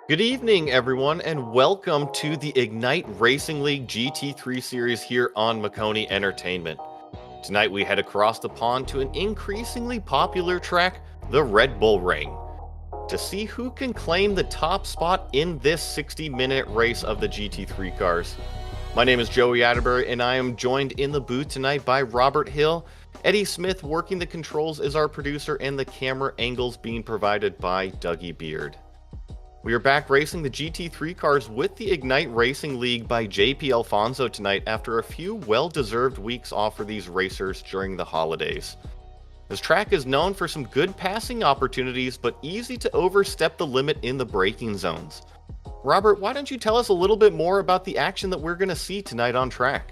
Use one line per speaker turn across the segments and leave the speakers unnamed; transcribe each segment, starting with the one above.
Good evening, everyone, and welcome to the Ignite Racing League GT3 series here on Maconi Entertainment. Tonight we head across the pond to an increasingly popular track, the Red Bull Ring, to see who can claim the top spot in this 60-minute race of the GT3 cars. My name is Joey Atterbury, and I am joined in the booth tonight by Robert Hill. Eddie Smith working the controls is our producer, and the camera angles being provided by Dougie Beard. We are back racing the GT3 cars with the Ignite Racing League by JP Alfonso tonight after a few well-deserved weeks off for these racers during the holidays. This track is known for some good passing opportunities, but easy to overstep the limit in the braking zones. Robert, why don't you tell us a little bit more about the action that we're going to see tonight on track?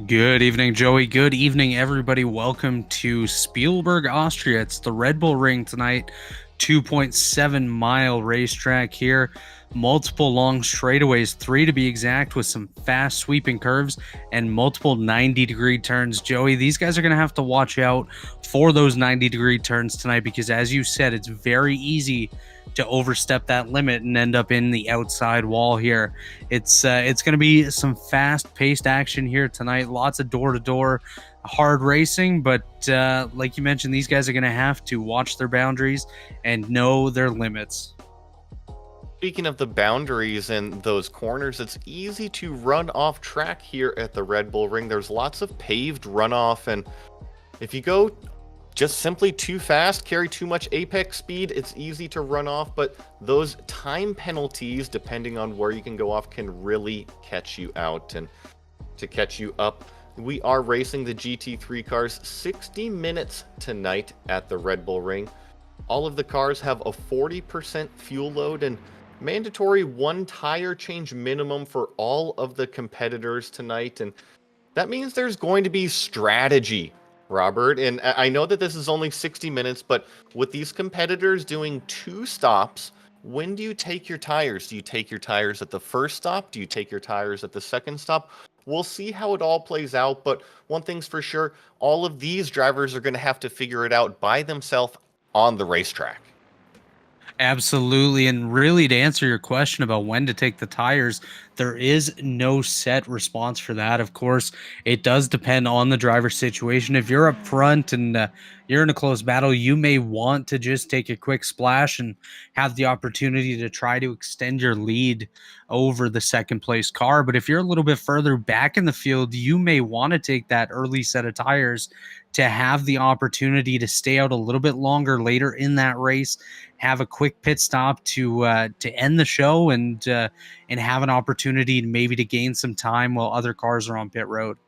Good evening, Joey. Good evening, everybody. Welcome to Spielberg, Austria. It's the Red Bull Ring tonight. 2.7-mile racetrack here. Multiple long straightaways, 3 to be exact, with some fast sweeping curves and multiple 90-degree turns. Joey, these guys are going to have to watch out for those 90-degree turns tonight because, as you said, it's very easy to overstep that limit and end up in the outside wall here. It's going to be some fast-paced action here tonight. Lots of door-to-door hard racing, but like you mentioned, these guys are going to have to watch their boundaries and know their limits.
Speaking of the boundaries and those corners, it's easy to run off track here at the Red Bull Ring. There's lots of paved runoff, and if you go just simply too fast, carry too much apex speed, it's easy to run off, but those time penalties, depending on where you can go off, can really catch you out. And to catch you up, we are racing the GT3 cars 60 minutes tonight at the Red Bull Ring. All of the cars have a 40% fuel load and mandatory 1 tire change minimum for all of the competitors tonight. And that means there's going to be strategy, Robert. And I know that this is only 60 minutes, but with these competitors doing 2 stops, when do you take your tires? Do you take your tires at the first stop? Do you take your tires at the second stop? We'll see how it all plays out, but one thing's for sure, all of these drivers are going to have to figure it out by themselves on the racetrack.
Absolutely. And really, to answer your question about when to take the tires, there is no set response for that. Of course, it does depend on the driver's situation. If you're up front and you're in a close battle, you may want to just take a quick splash and have the opportunity to try to extend your lead over the second place car. But if you're a little bit further back in the field, you may want to take that early set of tires to have the opportunity to stay out a little bit longer later in that race, have a quick pit stop to end the show, and have an opportunity maybe to gain some time while other cars are on pit road.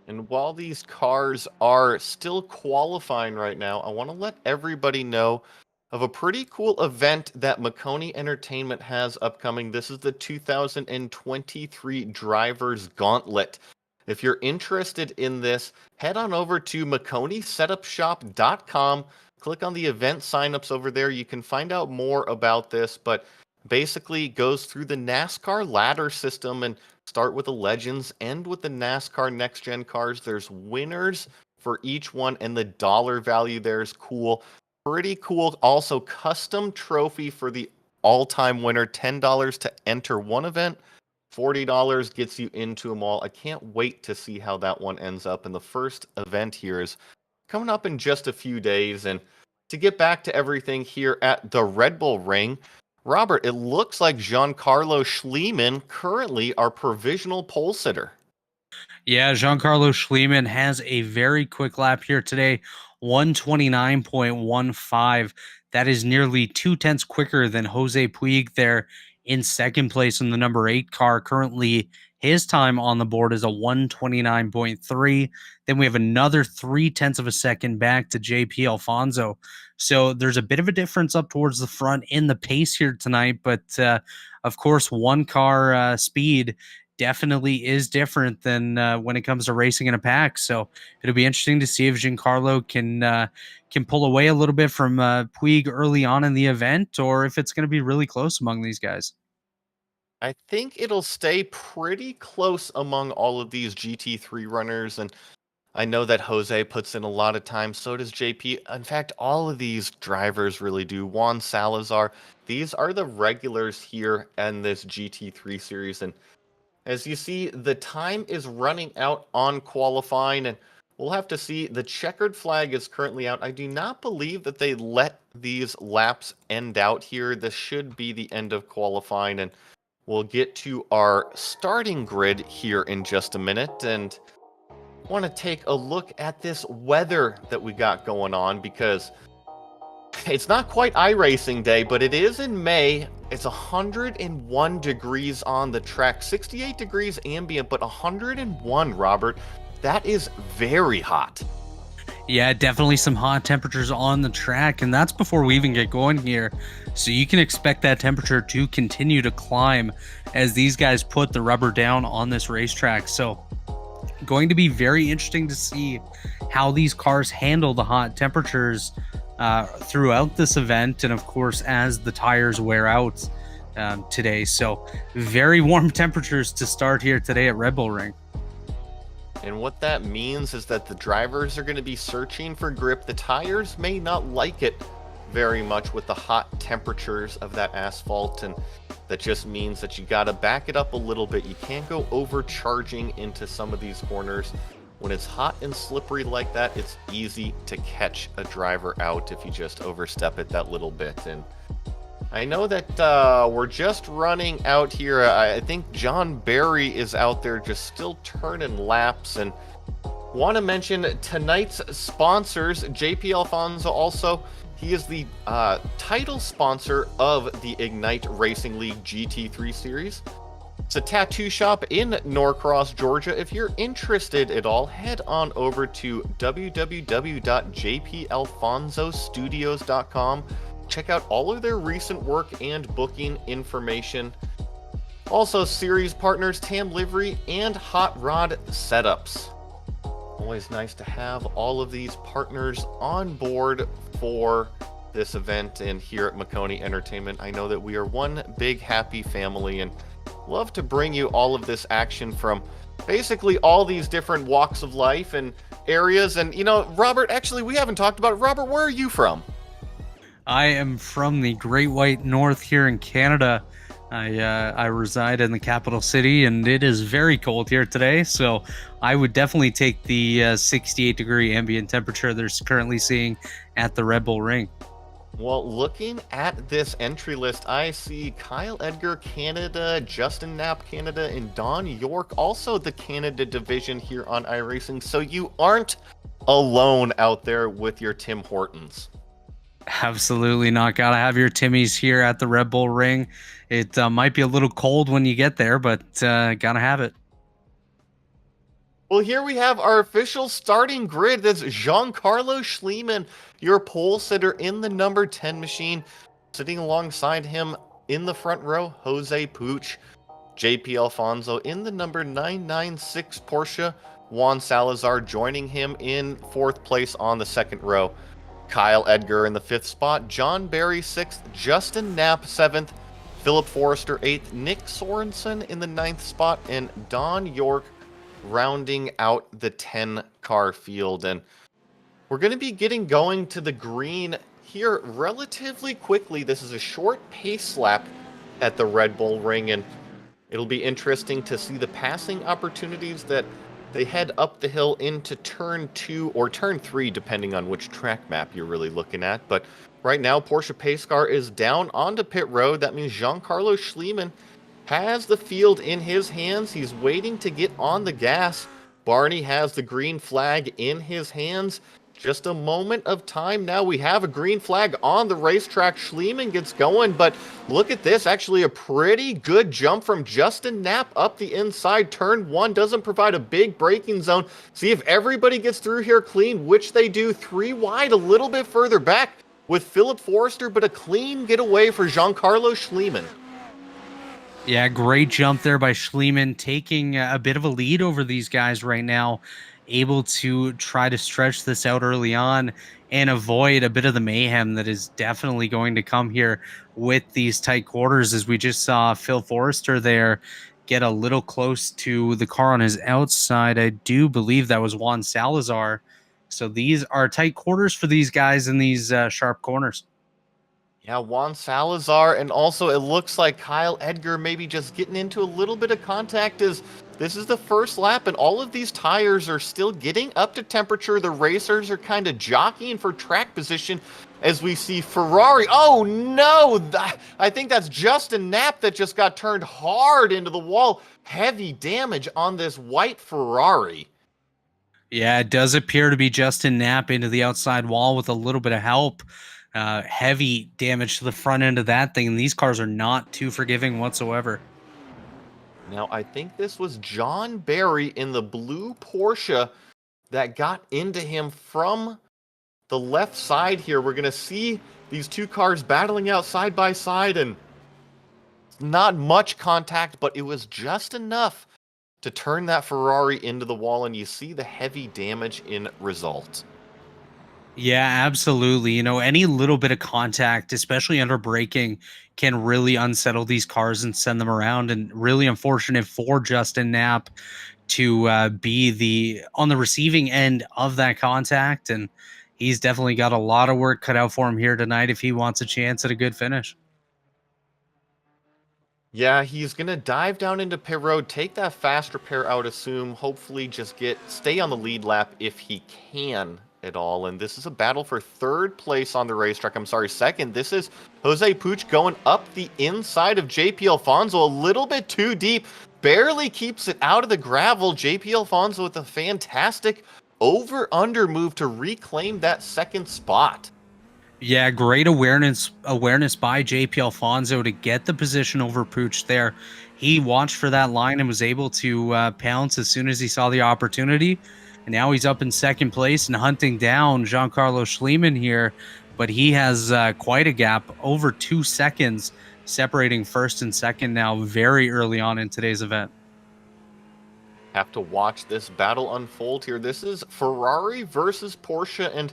And while these cars are still qualifying right now, I want to let everybody know of a pretty cool event that Maconi Entertainment has upcoming. This is the 2023 Drivers Gauntlet. If you're interested in this, head on over to MaconiSetupShop.com. Click on the event signups over there. You can find out more about this, but basically goes through the NASCAR ladder system and start with the Legends, end with the NASCAR Next Gen cars. There's winners for each one, and the dollar value there is cool. Pretty cool. Also, custom trophy for the all-time winner, $10 to enter one event. $40 gets you into them all. I can't wait to see how that one ends up. And the first event here is coming up in just a few days. And to get back to everything here at the Red Bull Ring, Robert, it looks like Giancarlo Schliemann currently our provisional pole sitter.
Yeah, Giancarlo Schliemann has a very quick lap here today, 129.15. That is nearly 2/10 quicker than Jose Puig there in second place in the number 8 car. Currently, his time on the board is a 129.3. Then we have another 3/10 of a second back to JP Alfonso. So there's a bit of a difference up towards the front in the pace here tonight. But of course, one car speed definitely is different than when it comes to racing in a pack. So it'll be interesting to see if Giancarlo can pull away a little bit from Puig early on in the event, or if it's going to be really close among these guys.
I think it'll stay pretty close among all of these GT3 runners, and I know that Jose puts in a lot of time, so does JP. In fact, all of these drivers really do. Juan Salazar, these are the regulars here in this GT3 series. And as you see, the time is running out on qualifying, and we'll have to see. The checkered flag is currently out. I do not believe that they let these laps end out here. This should be the end of qualifying, and we'll get to our starting grid here in just a minute. And want to take a look at this weather that we got going on, because it's not quite iRacing day, but it is in May. It's 101 degrees on the track, 68 degrees ambient, but 101, Robert. That is very hot.
Yeah, definitely some hot temperatures on the track, and that's before we even get going here. So you can expect that temperature to continue to climb as these guys put the rubber down on this racetrack. So going to be very interesting to see how these cars handle the hot temperatures throughout this event, and of course as the tires wear out today. So very warm temperatures to start here today at Red Bull Ring.
And what that means is that the drivers are going to be searching for grip. The tires may not like it very much with the hot temperatures of that asphalt, and that just means that you got to back it up a little bit. You can't go overcharging into some of these corners. When it's hot and slippery like that, it's easy to catch a driver out if you just overstep it that little bit. And I know that we're just running out here. I think John Barry is out there just still turning laps. And want to mention tonight's sponsors. JP Alfonso also, he is the title sponsor of the Ignite Racing League GT3 series. It's a tattoo shop in Norcross, Georgia. If you're interested at all, head on over to www.jpalfonsostudios.com. Check out all of their recent work and booking information. Also, series partners Tam Livery and Hot Rod Setups. Always nice to have all of these partners on board for this event and here at Maconi Entertainment. I know that we are one big happy family and love to bring you all of this action from basically all these different walks of life and areas. And, you know, Robert, actually, we haven't talked about it. Robert, where are you from?
I am from the Great White North here in Canada. I reside in the capital city, and it is very cold here today. So I would definitely take the 68 degree ambient temperature they're currently seeing at the Red Bull Ring.
Well, looking at this entry list, I see Kyle Edgar, Canada, Justin Knapp, Canada, and Don York, also the Canada division here on iRacing. So you aren't alone out there with your Tim Hortons.
Absolutely not. Gotta have your Timmies here at the Red Bull Ring. It might be a little cold when you get there, but gotta have it.
Well, here we have our official starting grid. That's Giancarlo Schliemann, your pole sitter in the number 10 machine. Sitting alongside him in the front row, Jose Puig. JP Alfonso in the number 996 Porsche. Juan Salazar joining him in fourth place on the second row. Kyle Edgar in the fifth spot. John Barry sixth. Justin Knapp seventh. Philip Forrester eighth. Nick Sorensen in the ninth spot. And Don York rounding out the 10-car field. And we're going to be getting going to the green here relatively quickly. This is a short pace lap at the Red Bull Ring, and it'll be interesting to see the passing opportunities that they head up the hill into turn 2 or turn 3, depending on which track map you're really looking at. But right now, Porsche pace car is down onto pit road. That means Giancarlo Schliemann has the field in his hands. He's waiting to get on the gas. Barney has the green flag in his hands. Just a moment of time now. We have a green flag on the racetrack. Schliemann gets going, but look at this. Actually, a pretty good jump from Justin Knapp up the inside. Turn 1 doesn't provide a big braking zone. See if everybody gets through here clean, which they do. 3 wide, a little bit further back with Philip Forrester, but a clean getaway for Giancarlo Schliemann.
Yeah, great jump there by Schliemann, taking a bit of a lead over these guys right now, able to try to stretch this out early on and avoid a bit of the mayhem that is definitely going to come here with these tight quarters, as we just saw Phil Forrester there get a little close to the car on his outside. I do believe that was Juan Salazar. So these are tight quarters for these guys in these sharp corners.
Yeah, Juan Salazar, and also it looks like Kyle Edgar maybe just getting into a little bit of contact as this is the first lap, and all of these tires are still getting up to temperature. The racers are kind of jockeying for track position as we see Ferrari. Oh no! I think that's Justin Knapp that just got turned hard into the wall. Heavy damage on this white Ferrari.
Yeah, it does appear to be Justin Knapp into the outside wall with a little bit of help. Heavy damage to the front end of that thing. These cars are not too forgiving whatsoever.
Now, I think this was John Barry in the blue Porsche that got into him from the left side here. We're going to see these two cars battling out side by side, and not much contact, but it was just enough to turn that Ferrari into the wall, and you see the heavy damage in result.
Yeah, absolutely. You know, any little bit of contact, especially under braking, can really unsettle these cars and send them around. And really unfortunate for Justin Knapp to be the on the receiving end of that contact. And he's definitely got a lot of work cut out for him here tonight if he wants a chance at a good finish.
Yeah, he's gonna dive down into pit road, take that fast repair, I would assume, hopefully just stay on the lead lap if he can at all. And this is a battle for third place on the racetrack. I'm sorry, second. This is Jose Puig going up the inside of JP Alfonso a little bit too deep. Barely keeps it out of the gravel. JP Alfonso with a fantastic over-under move to reclaim that second spot.
Yeah, great awareness by JP Alfonso to get the position over Pooch there. He watched for that line and was able to pounce as soon as he saw the opportunity. And now he's up in second place and hunting down Giancarlo Schliemann here. But he has quite a gap, over 2 seconds, separating first and second now very early on in today's event.
Have to watch this battle unfold here. This is Ferrari versus Porsche, and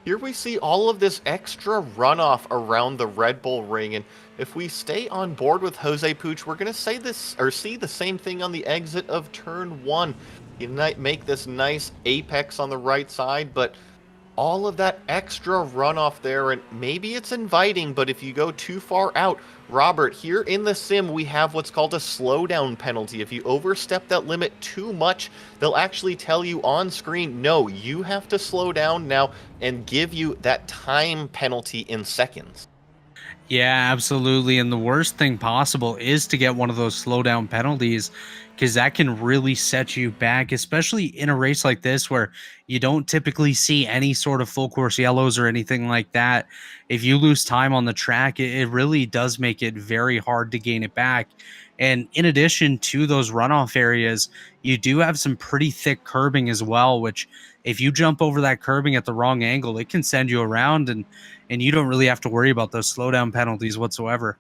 here we see all of this extra runoff around the Red Bull ring, and if we stay on board with Jose Puig, we're going to say this or see the same thing on the exit of turn 1. You might make this nice apex on the right side, but all of that extra runoff there, and maybe it's inviting, but if you go too far out, Robert, here in the sim, we have what's called a slowdown penalty. If you overstep that limit too much, they'll actually tell you on screen, no, you have to slow down now and give you that time penalty in seconds.
Yeah, absolutely. And the worst thing possible is to get one of those slowdown penalties because that can really set you back, especially in a race like this where you don't typically see any sort of full course yellows or anything like that. If you lose time on the track, it really does make it very hard to gain it back. And in addition to those runoff areas, you do have some pretty thick curbing as well, which if you jump over that curbing at the wrong angle, it can send you around and you don't really have to worry about those slowdown penalties whatsoever.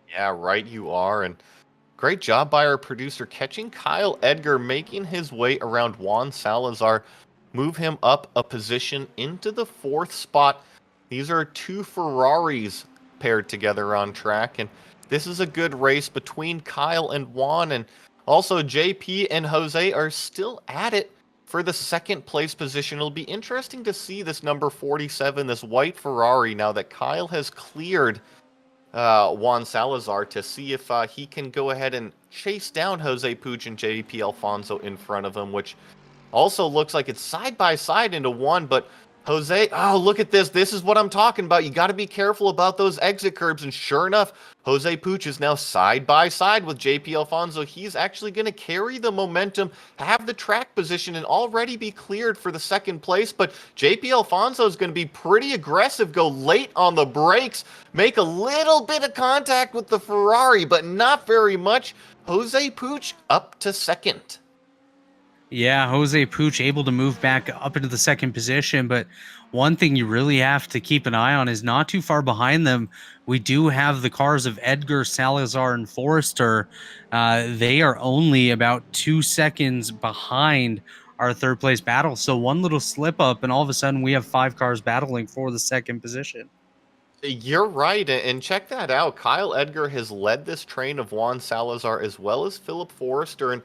Yeah, right you are, and great job by our producer catching Kyle Edgar, making his way around Juan Salazar, move him up a position into the 4th spot. These are two Ferraris paired together on track, and this is a good race between Kyle and Juan, and also JP and Jose are still at it for the 2nd place position. It'll be interesting to see this number 47, this white Ferrari, now that Kyle has cleared Juan Salazar, to see if he can go ahead and chase down Jose Puig and JP Alfonso in front of him, which also looks like it's side by side into one, but Jose, oh, look at this. This is what I'm talking about. You got to be careful about those exit curbs. And sure enough, Jose Puig is now side by side with JP Alfonso. He's actually going to carry the momentum, have the track position, and already be cleared for the 2nd place. But JP Alfonso is going to be pretty aggressive, go late on the brakes, make a little bit of contact with the Ferrari, but not very much. Jose Puig up to 2nd.
Yeah, Jose Puig able to move back up into the 2nd position, but one thing you really have to keep an eye on is not too far behind them. We do have the cars of Edgar, Salazar, and Forrester. They are only about 2 seconds behind our 3rd place battle. So one little slip up, and all of a sudden we have 5 cars battling for the 2nd position.
You're right, and check that out. Kyle Edgar has led this train of Juan Salazar as well as Philip Forrester, and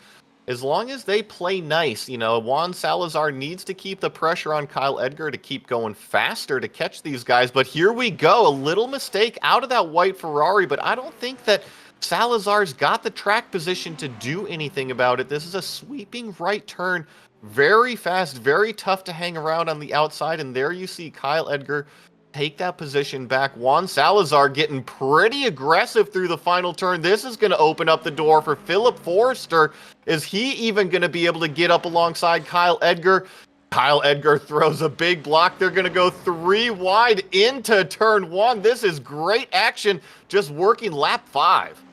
as long as they play nice, Juan Salazar needs to keep the pressure on Kyle Edgar to keep going faster to catch these guys. But here we go, a little mistake out of that white Ferrari, but I don't think that Salazar's got the track position to do anything about it. This is a sweeping right turn, very fast, very tough to hang around on the outside, and there you see Kyle Edgar take that position back. Juan Salazar getting pretty aggressive through the final turn. This is going to open up the door for Philip Forrester. Is he even going to be able to get up alongside Kyle Edgar? Kyle Edgar throws a big block. They're going to go 3 wide into turn 1. This is great action, just working lap 5.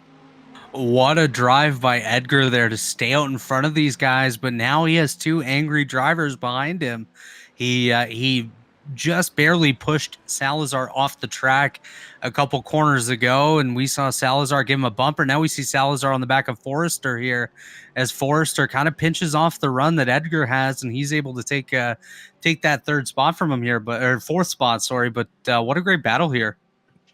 What a drive by Edgar there to stay out in front of these guys, but now he has 2 angry drivers behind him. He just barely pushed Salazar off the track a couple corners ago, and we saw Salazar give him a bumper. Now we see Salazar on the back of Forrester here as Forrester kind of pinches off the run that Edgar has, and he's able to take that 3rd spot from him here, or 4th spot, sorry. But what a great battle here.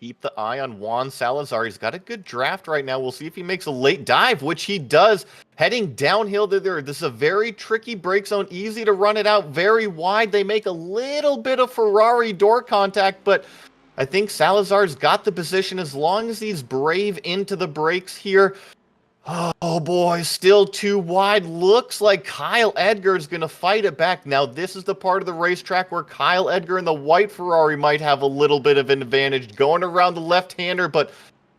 Keep the eye on Juan Salazar. He's got a good draft right now. We'll see if he makes a late dive, which he does. Heading downhill to there. This is a very tricky break zone. Easy to run it out very wide. They make a little bit of Ferrari door contact, but I think Salazar's got the position as long as he's brave into the brakes here. Oh boy, still too wide. Looks like Kyle Edgar is going to fight it back. Now, this is the part of the racetrack where Kyle Edgar and the white Ferrari might have a little bit of an advantage going around the left-hander, but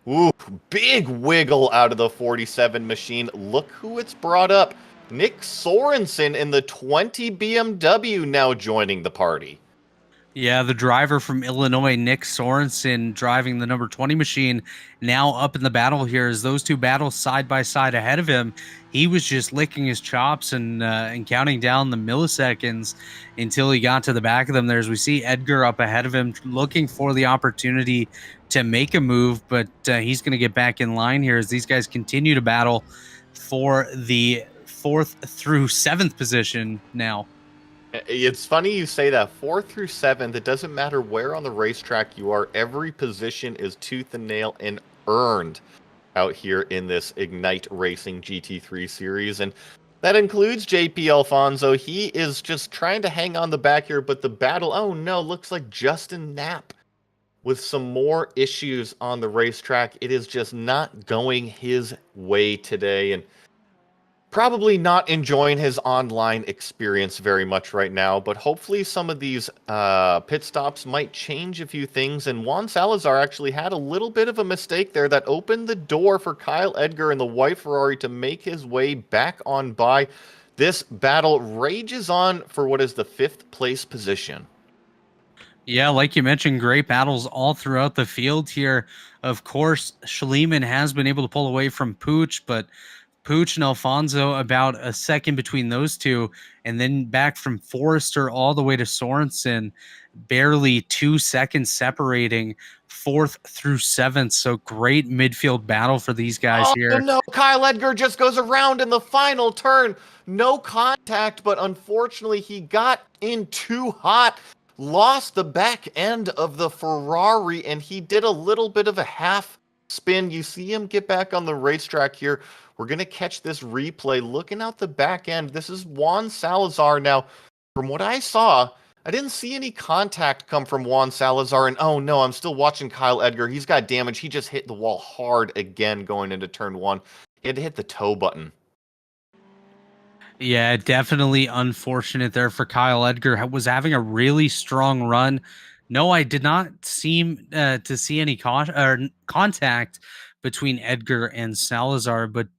ooh, big wiggle out of the 47 machine. Look who it's brought up. Nick Sorensen in the 20 BMW now joining the party.
Yeah, the driver from Illinois, Nick Sorensen, driving the number 20 machine, now up in the battle here as those 2 battles side by side ahead of him. He was just licking his chops and counting down the milliseconds until he got to the back of them there. As we see Edgar up ahead of him, looking for the opportunity to make a move, but he's going to get back in line here as these guys continue to battle for the 4th through 7th position now.
It's funny you say that. 4th through 7th, it doesn't matter where on the racetrack you are. Every position is tooth and nail and earned out here in this Ignite Racing GT3 series. And that includes JP Alfonso. He is just trying to hang on the back here, but the battle, oh no, looks like Justin Knapp with some more issues on the racetrack. It is just not going his way today. And probably not enjoying his online experience very much right now, but hopefully some of these pit stops might change a few things. And Juan Salazar actually had a little bit of a mistake there that opened the door for Kyle Edgar and the white Ferrari to make his way back on by. This battle rages on for what is the 5th place position.
Yeah, like you mentioned, great battles all throughout the field here. Of course, Schliemann has been able to pull away from Pooch, but Pooch and Alfonso about a second between those 2, and then back from Forrester all the way to Sorensen, barely 2 seconds separating 4th through 7th. So great midfield battle for these guys here.
No, Kyle Edgar just goes around in the final turn. No contact, but unfortunately he got in too hot. Lost the back end of the Ferrari, and he did a little bit of a half spin. You see him get back on the racetrack here. We're going to catch this replay. Looking out the back end, this is Juan Salazar. Now, from what I saw, I didn't see any contact come from Juan Salazar. And oh no, I'm still watching Kyle Edgar. He's got damage. He just hit the wall hard again going into turn 1. He had to hit the toe button.
Yeah, definitely unfortunate there for Kyle Edgar. Was having a really strong run. No, I did not seem to see any contact between Edgar and Salazar, but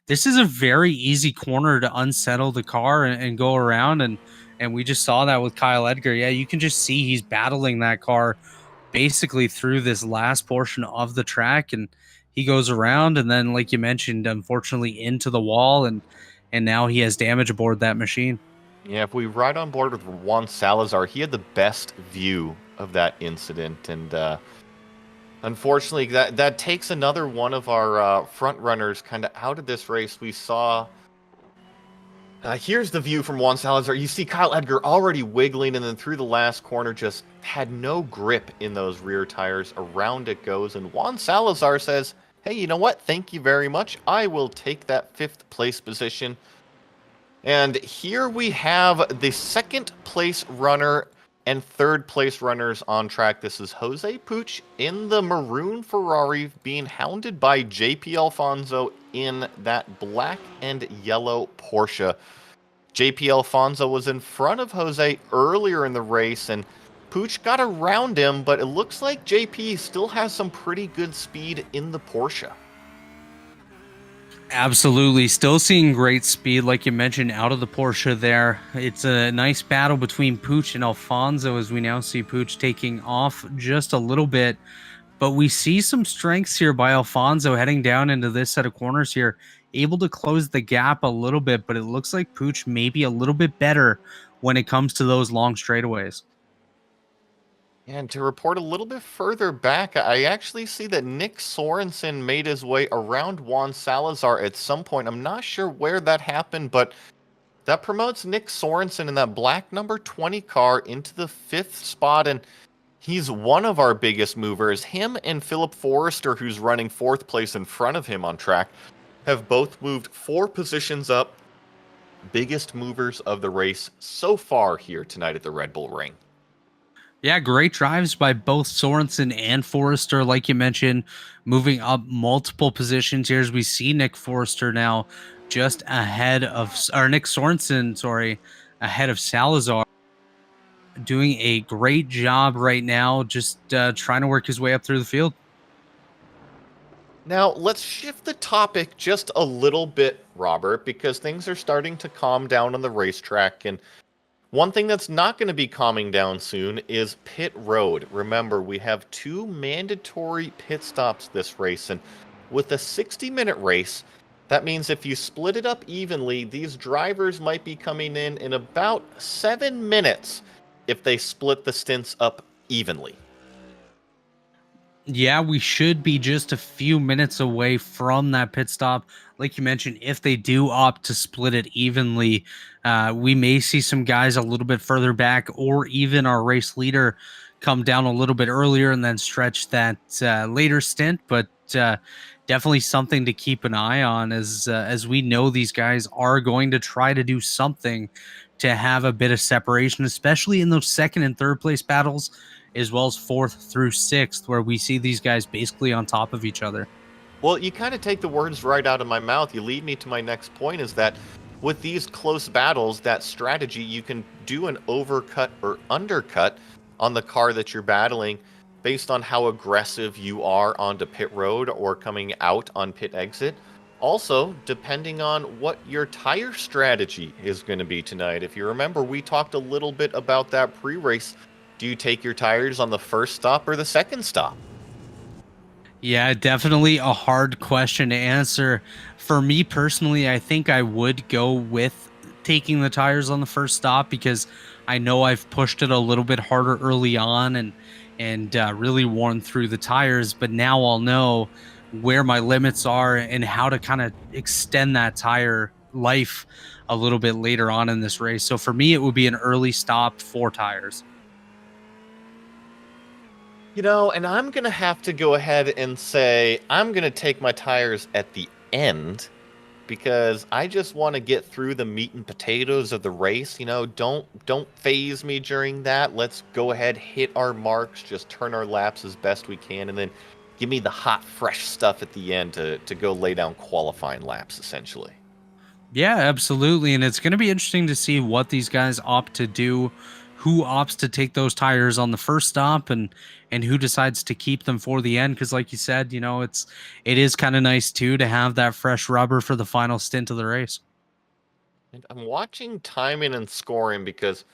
this is a very easy corner to unsettle the car and go around, and we just saw that with Kyle Edgar. Yeah, you can just see he's battling that car basically through this last portion of the track, and he goes around, and then, like you mentioned, unfortunately into the wall, and now he has damage aboard that machine.
Yeah, if we ride on board with Juan Salazar, he had the best view of that incident, and unfortunately, that takes another one of our front runners kind of out of this race. We saw Here's the view from Juan Salazar. You see Kyle Edgar already wiggling, and then through the last corner, just had no grip in those rear tires. Around it goes, and Juan Salazar says, hey, you know what? Thank you very much. I will take that 5th place position. And here we have the 2nd place runner and 3rd place runners on track. This is Jose Puig in the maroon Ferrari being hounded by JP Alfonso in that black and yellow Porsche. JP Alfonso was in front of Jose earlier in the race, and Puig got around him, but it looks like JP still has some pretty good speed in the Porsche.
Absolutely. Still seeing great speed, like you mentioned, out of the Porsche there. It's a nice battle between Puig and Alfonso as we now see Puig taking off just a little bit. But we see some strengths here by Alfonso heading down into this set of corners here, able to close the gap a little bit, but it looks like Puig may be a little bit better when it comes to those long straightaways.
And to report a little bit further back, I actually see that Nick Sorensen made his way around Juan Salazar at some point. I'm not sure where that happened, but that promotes Nick Sorensen in that black number 20 car into the 5th spot, and he's one of our biggest movers. Him and Philip Forrester, who's running 4th place in front of him on track, have both moved 4 positions up. Biggest movers of the race so far here tonight at the Red Bull Ring.
Yeah, great drives by both Sorensen and Forrester, like you mentioned, moving up multiple positions here as we see Nick Forrester now just ahead of, or Nick Sorensen, sorry, ahead of Salazar. Doing a great job right now, just trying to work his way up through the field.
Now, let's shift the topic just a little bit, Robert, because things are starting to calm down on the racetrack, and one thing that's not going to be calming down soon is pit road. Remember, we have 2 mandatory pit stops this race, and with a 60-minute race, that means if you split it up evenly, these drivers might be coming in about 7 minutes if they split the stints up evenly.
Yeah, we should be just a few minutes away from that pit stop. Like you mentioned, if they do opt to split it evenly, we may see some guys a little bit further back, or even our race leader come down a little bit earlier and then stretch that later stint. But definitely something to keep an eye on, as we know these guys are going to try to do something to have a bit of separation, especially in those 2nd and 3rd place battles, as well as 4th through 6th, where we see these guys basically on top of each other.
Well, you kind of take the words right out of my mouth. You lead me to my next point, is that with these close battles, that strategy, you can do an overcut or undercut on the car that you're battling based on how aggressive you are onto pit road or coming out on pit exit. Also, depending on what your tire strategy is going to be tonight. If you remember, we talked a little bit about that pre-race. Do you take your tires on the 1st stop or the 2nd stop?
Yeah, definitely a hard question to answer. For me personally, I think I would go with taking the tires on the 1st stop, because I know I've pushed it a little bit harder early on and really worn through the tires. But now I'll know where my limits are and how to kind of extend that tire life a little bit later on in this race. So for me, it would be an early stop, 4 tires.
You know, and I'm going to have to go ahead and say I'm going to take my tires at the end, because I just want to get through the meat and potatoes of the race. You know, don't phase me during that. Let's go ahead, hit our marks, just turn our laps as best we can, and then give me the hot, fresh stuff at the end to go lay down qualifying laps, essentially.
Yeah, absolutely. And it's going to be interesting to see what these guys opt to do, who opts to take those tires on the 1st stop, and who decides to keep them for the end. Because like you said, you know, it is kind of nice too to have that fresh rubber for the final stint of the race.
And I'm watching timing and scoring, because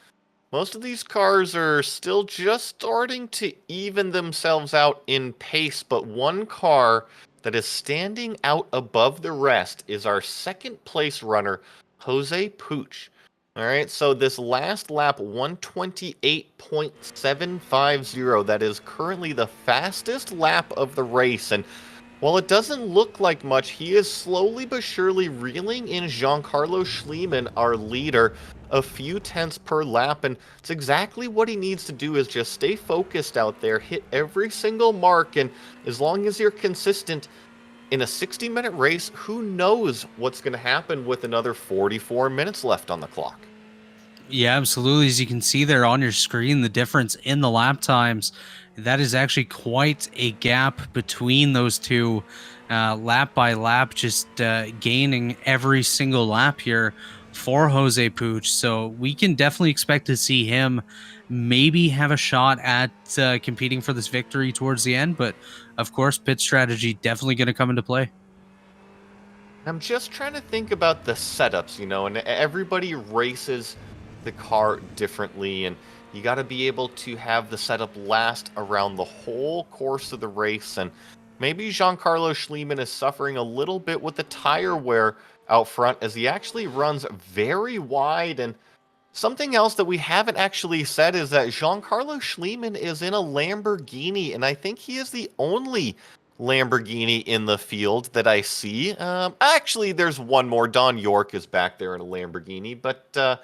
most of these cars are still just starting to even themselves out in pace, but one car that is standing out above the rest is our 2nd place runner, Jose Puig. All right, so this last lap, 128.750, that is currently the fastest lap of the race. And While it doesn't look like much, he is slowly but surely reeling in Giancarlo Schliemann, our leader, a few tenths per lap, and it's exactly what he needs to do is just stay focused out there, hit every single mark, and as long as you're consistent in a 60-minute race, who knows what's going to happen with another 44 minutes left on the clock.
Yeah, absolutely. As you can see there on your screen, the difference in the lap times, that is actually quite a gap between those two, lap by lap, just gaining every single lap here for Jose Puig. So we can definitely expect to see him maybe have a shot at competing for this victory towards the end. But of course, pit strategy definitely going to come into play.
I'm just trying to think about the setups, and everybody races the car differently, and you got to be able to have the setup last around the whole course of the race. And maybe Giancarlo Schliemann is suffering a little bit with the tire wear out front as he actually runs very wide. And something else that we haven't actually said is that Giancarlo Schliemann is in a Lamborghini, and I think he is the only Lamborghini in the field that I see. Actually, there's one more. Don York is back there in a Lamborghini, but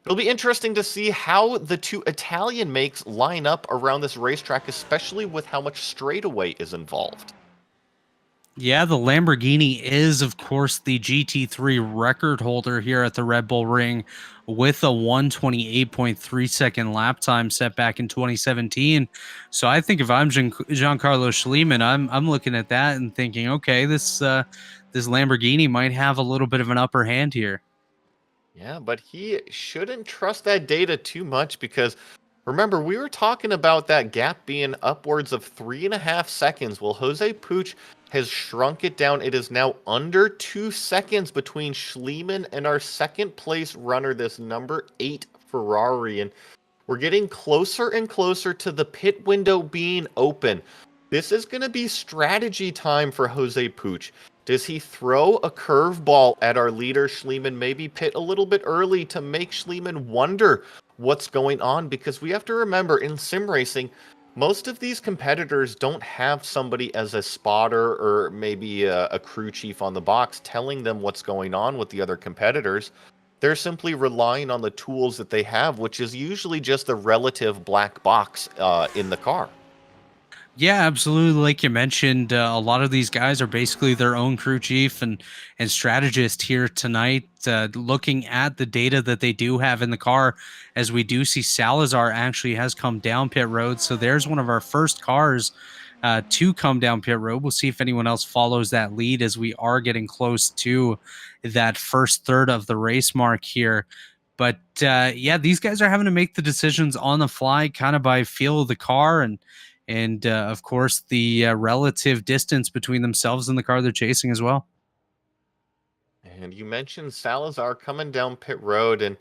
it'll be interesting to see how the two Italian makes line up around this racetrack, especially with how much straightaway is involved.
Yeah, the Lamborghini is, of course, the GT3 record holder here at the Red Bull Ring with a 128.3-second lap time set back in 2017. So I think if I'm Giancarlo Schliemann, I'm looking at that and thinking, okay, this Lamborghini might have a little bit of an upper hand here.
Yeah, but he shouldn't trust that data too much because remember, we were talking about that gap being upwards of 3.5 seconds. Well, Jose Puig has shrunk it down. It is now under 2 seconds between Schliemann and our second place runner, this number 8 Ferrari. And we're getting closer and closer to the pit window being open. This is going to be strategy time for Jose Puig. Does he throw a curveball at our leader, Schliemann, maybe pit a little bit early to make Schliemann wonder what's going on? Because we have to remember, in sim racing, most of these competitors don't have somebody as a spotter or maybe a crew chief on the box telling them what's going on with the other competitors. They're simply relying on the tools that they have, which is usually just the relative black box in the car.
Yeah, absolutely. Like you mentioned, a lot of these guys are basically their own crew chief and strategist here tonight. Looking at the data that they do have in the car, as we do see Salazar actually has come down pit road. So there's one of our first cars to come down pit road. We'll see if anyone else follows that lead as we are getting close to that first third of the race mark here. But yeah, these guys are having to make the decisions on the fly, kind of by feel of the car and of course the relative distance between themselves and the car they're chasing as well.
And you mentioned Salazar coming down pit road, and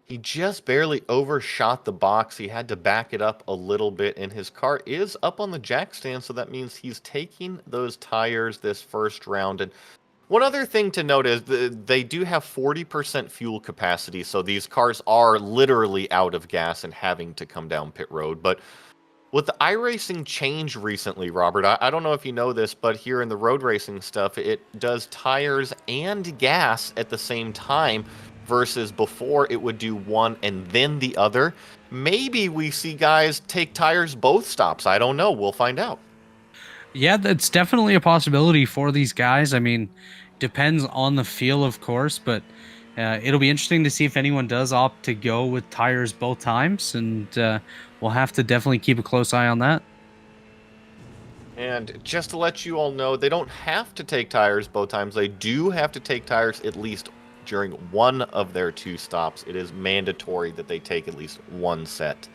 he just barely overshot the box. He had to back it up a little bit, and his car is up on the jack stand, so that means he's taking those tires this first round. And one other thing to note is they do have 40% fuel capacity, so these cars are literally out of gas and having to come down pit road. But with the iRacing change recently, Robert, I don't know if you know this, but here in the road racing stuff, it does tires and gas at the same time versus before it would do one and then the other. Maybe we see guys take tires both stops. I don't know. We'll find out.
Yeah, that's definitely a possibility for these guys. I mean, depends on the feel, of course, but it'll be interesting to see if anyone does opt to go with tires both times, and we'll have to definitely keep a close eye on that.
And just to let you all know, they don't have to take tires both times. They do have to take tires at least during one of their two stops. It is mandatory that they take at least one set.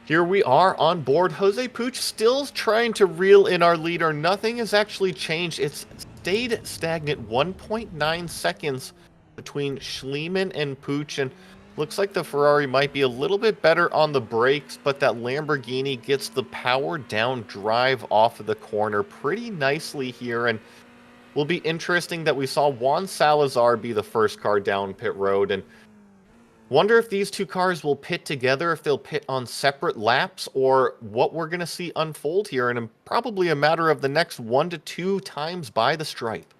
Here we are on board. Jose Puig still trying to reel in our leader. Nothing has actually changed. It's stayed stagnant 1.9 seconds between Schliemann and Puig, and looks like the Ferrari might be a little bit better on the brakes, but that Lamborghini gets the power down drive off of the corner pretty nicely here. And will be interesting that we saw Juan Salazar be the first car down pit road, and Wonder if these two cars will pit together, if they'll pit on separate laps, or what we're going to see unfold here in probably a matter of the next 1 to 2 times by the stripe.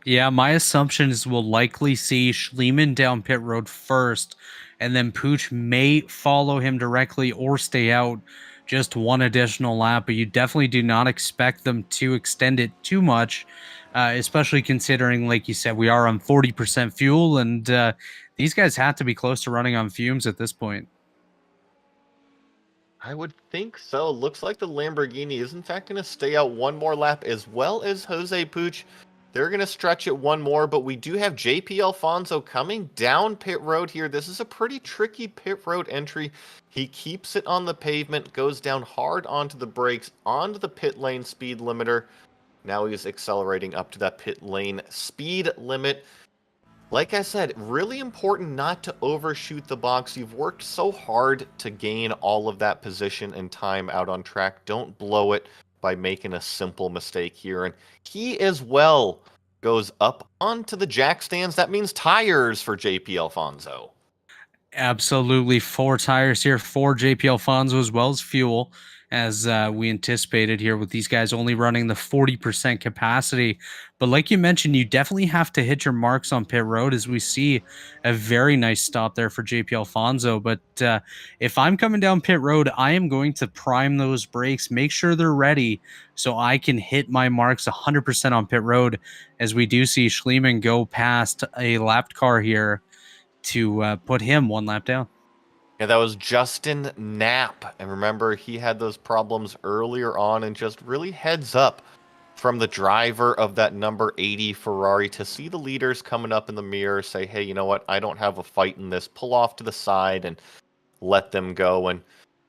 Yeah, my assumption is we'll likely see Schliemann down pit road first, and then Pooch may follow him directly or stay out just one additional lap. But you definitely do not expect them to extend it too much, especially considering, like you said, we are on 40% fuel, and these guys have to be close to running on fumes at this point.
I would think so. Looks like the Lamborghini is in fact going to stay out one more lap, as well as Jose Puig. They're going to stretch it one more, but we do have JP Alfonso coming down pit road here. This is a pretty tricky pit road entry. He keeps it on the pavement, goes down hard onto the brakes, onto the pit lane speed limiter. Now he's accelerating up to that pit lane speed limit. Like I said, really important not to overshoot the box. You've worked so hard to gain all of that position and time out on track. Don't blow it by making a simple mistake here. And he as well goes up onto the jack stands. That means tires for JP Alfonso.
Absolutely, 4 tires here for JP Alfonso as well as fuel, as we anticipated here with these guys only running the 40% capacity. But like you mentioned, you definitely have to hit your marks on pit road, as we see a very nice stop there for JP Alfonso. But if I'm coming down pit road, I am going to prime those brakes, make sure they're ready so I can hit my marks 100% on pit road, as we do see Schliemann go past a lapped car here to put him one lap down.
Yeah, that was Justin Knapp. And remember, he had those problems earlier on, and just really heads up from the driver of that number 80 Ferrari to see the leaders coming up in the mirror, say, hey, you know what? I don't have a fight in this. Pull off to the side and let them go. And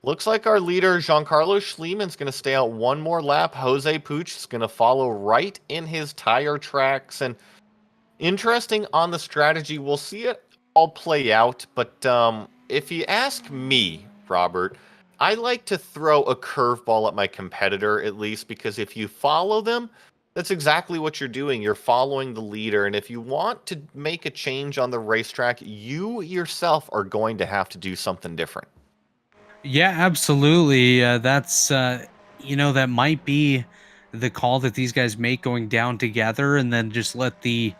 looks like our leader, Giancarlo Schliemann's going to stay out one more lap. Jose Puig is going to follow right in his tire tracks. And interesting on the strategy. We'll see it all play out. But if you ask me, Robert, I like to throw a curveball at my competitor, at least, because if you follow them, that's exactly what you're doing. You're following the leader. And if you want to make a change on the racetrack, you yourself are going to have to do something different.
Yeah, absolutely. That's that might be the call that these guys make going down together, and then just let the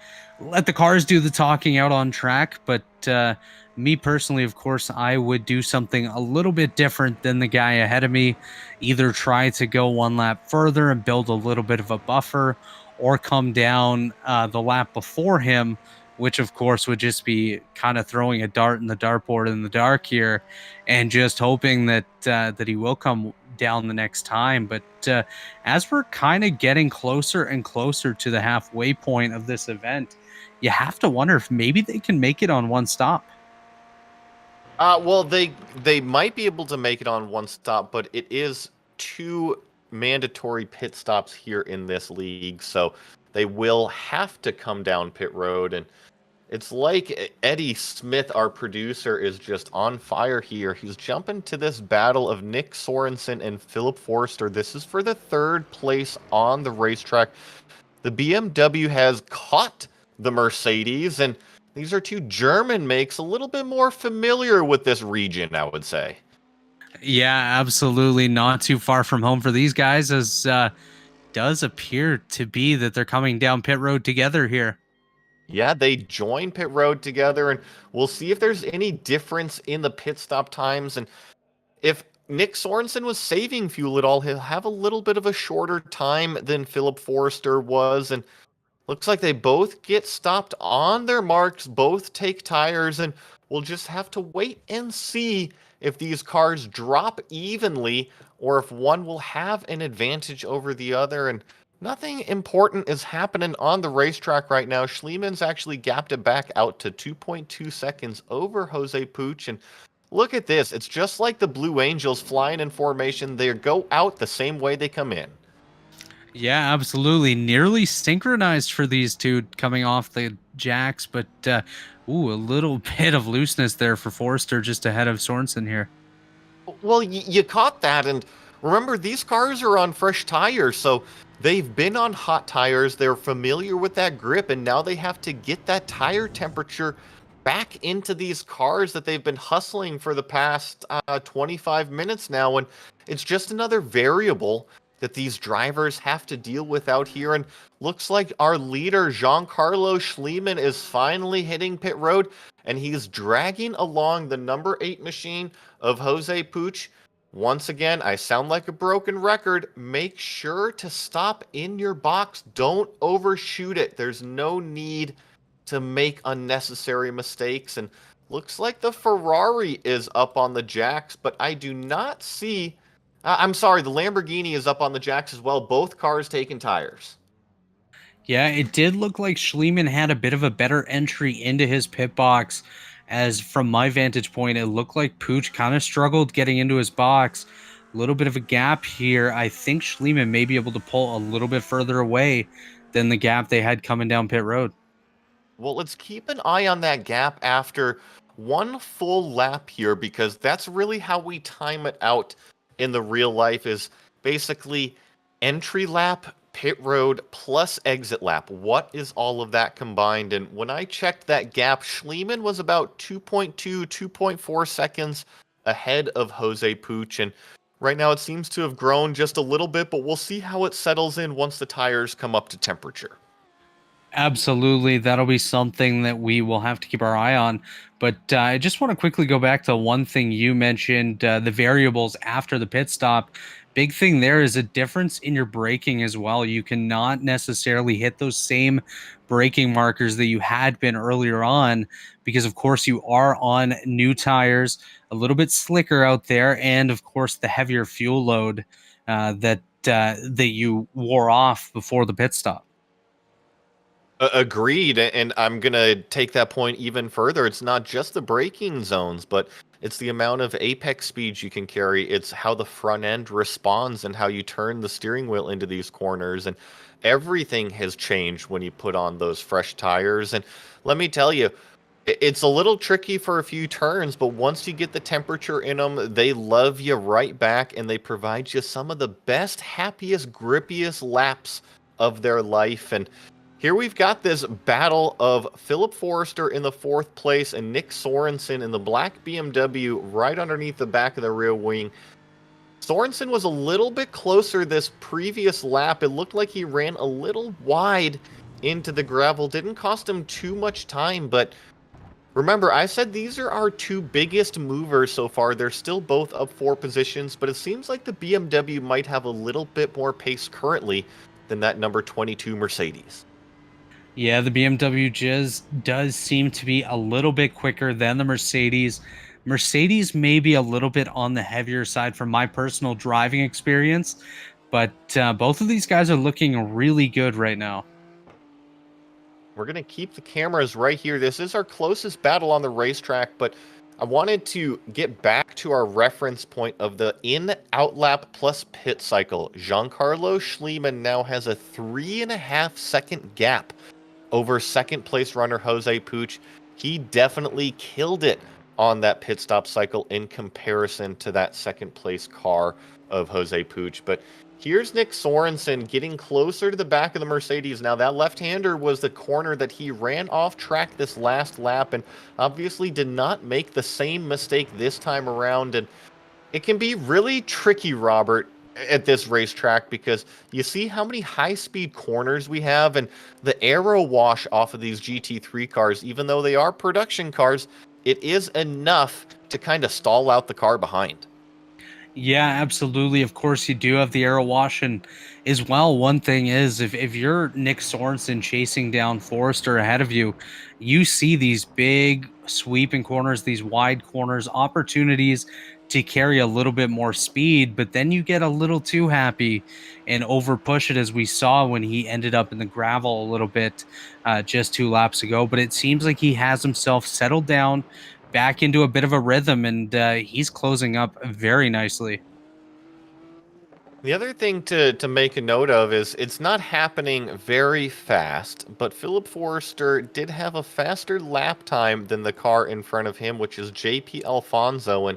cars do the talking out on track. But me personally, of course, I would do something a little bit different than the guy ahead of me. Either try to go one lap further and build a little bit of a buffer, or come down the lap before him, which of course would just be kind of throwing a dart in the dartboard in the dark here, and just hoping that that he will come down the next time. But as we're kind of getting closer and closer to the halfway point of this event, you have to wonder if maybe they can make it on one stop.
Well, they might be able to make it on one stop, but it is 2 mandatory pit stops here in this league, so they will have to come down pit road. And it's like Eddie Smith, our producer, is just on fire here. He's jumping to this battle of Nick Sorensen and Philip Forster. This is for the 3rd place on the racetrack. The BMW has caught the Mercedes, and these are 2 German makes, a little bit more familiar with this region, I would say.
Yeah, absolutely not too far from home for these guys, as does appear to be that they're coming down pit road together here.
Yeah, they join pit road together, and we'll see if there's any difference in the pit stop times. And if Nick Sorensen was saving fuel at all, he'll have a little bit of a shorter time than Philip Forster was. And looks like they both get stopped on their marks, both take tires, and we'll just have to wait and see if these cars drop evenly or if one will have an advantage over the other. And nothing important is happening on the racetrack right now. Schliemann's actually gapped it back out to 2.2 seconds over Jose Puig. And look at this. It's just like the Blue Angels flying in formation. They go out the same way they come in.
Yeah, absolutely. Nearly synchronized for these two coming off the jacks, but a little bit of looseness there for Forster just ahead of Sorensen here.
Well, you caught that, and remember, these cars are on fresh tires, so they've been on hot tires, they're familiar with that grip, and now they have to get that tire temperature back into these cars that they've been hustling for the past 25 minutes now, and it's just another variable that these drivers have to deal with out here. And looks like our leader, Giancarlo Schliemann, is finally hitting pit road, and he's dragging along the number 8 machine of Jose Puig. Once again, I sound like a broken record. Make sure to stop in your box. Don't overshoot it. There's no need to make unnecessary mistakes. And looks like the Ferrari is up on the jacks, but I do not see... I'm sorry, the Lamborghini is up on the jacks as well. Both cars taking tires.
Yeah, it did look like Schliemann had a bit of a better entry into his pit box, as from my vantage point, it looked like Pooch kind of struggled getting into his box. A little bit of a gap here. I think Schliemann may be able to pull a little bit further away than the gap they had coming down pit road.
Well, let's keep an eye on that gap after one full lap here, because that's really how we time it out in the real life, is basically entry lap, pit road, plus exit lap. What is all of that combined? And when I checked that gap, Schliemann was about 2.2, 2.4 seconds ahead of Jose Puig. And right now it seems to have grown just a little bit, but we'll see how it settles in once the tires come up to temperature.
Absolutely, that'll be something that we will have to keep our eye on. But I just want to quickly go back to one thing you mentioned, the variables after the pit stop. Big thing there is a difference in your braking as well. You cannot necessarily hit those same braking markers that you had been earlier on, because of course you are on new tires, a little bit slicker out there, and of course the heavier fuel load that you wore off before the pit stop.
Agreed, and I'm gonna take that point even further. It's not just the braking zones, but it's the amount of apex speed you can carry. It's how the front end responds and how you turn the steering wheel into these corners. And everything has changed when you put on those fresh tires. And let me tell you, it's a little tricky for a few turns, but once you get the temperature in them, they love you right back, and they provide you some of the best, happiest, grippiest laps of their life. And here we've got this battle of Philip Forrester in the 4th place and Nick Sorensen in the black BMW right underneath the back of the rear wing. Sorensen was a little bit closer this previous lap. It looked like he ran a little wide into the gravel. Didn't cost him too much time, but remember, I said these are our 2 biggest movers so far. They're still both up 4 positions, but it seems like the BMW might have a little bit more pace currently than that number 22 Mercedes.
Yeah, the BMW just does seem to be a little bit quicker than the Mercedes. Mercedes may be a little bit on the heavier side from my personal driving experience, but both of these guys are looking really good right now.
We're going to keep the cameras right here. This is our closest battle on the racetrack, but I wanted to get back to our reference point of the in-out lap plus pit cycle. Giancarlo Schliemann now has a 3.5-second gap over second place runner Jose Puig. He definitely killed it on that pit stop cycle in comparison to that second place car of Jose Puig. But here's Nick Sorensen getting closer to the back of the Mercedes. Now that left-hander was the corner that he ran off track this last lap, and obviously did not make the same mistake this time around. And it can be really tricky, Robert, at this racetrack, because you see how many high-speed corners we have, and the aero wash off of these GT3 cars, even though they are production cars, it is enough to kind of stall out the car behind.
Yeah, absolutely. Of course, you do have the aero wash, and as well, one thing is, if you're Nick Sorensen chasing down Forrester ahead of you, you see these big sweeping corners, these wide corners, opportunities to carry a little bit more speed, but then you get a little too happy and over push it, as we saw when he ended up in the gravel a little bit just 2 laps ago. But it seems like he has himself settled down back into a bit of a rhythm, and he's closing up very nicely.
The other thing to make a note of is it's not happening very fast, but Philip Forrester did have a faster lap time than the car in front of him, which is JP Alfonso. And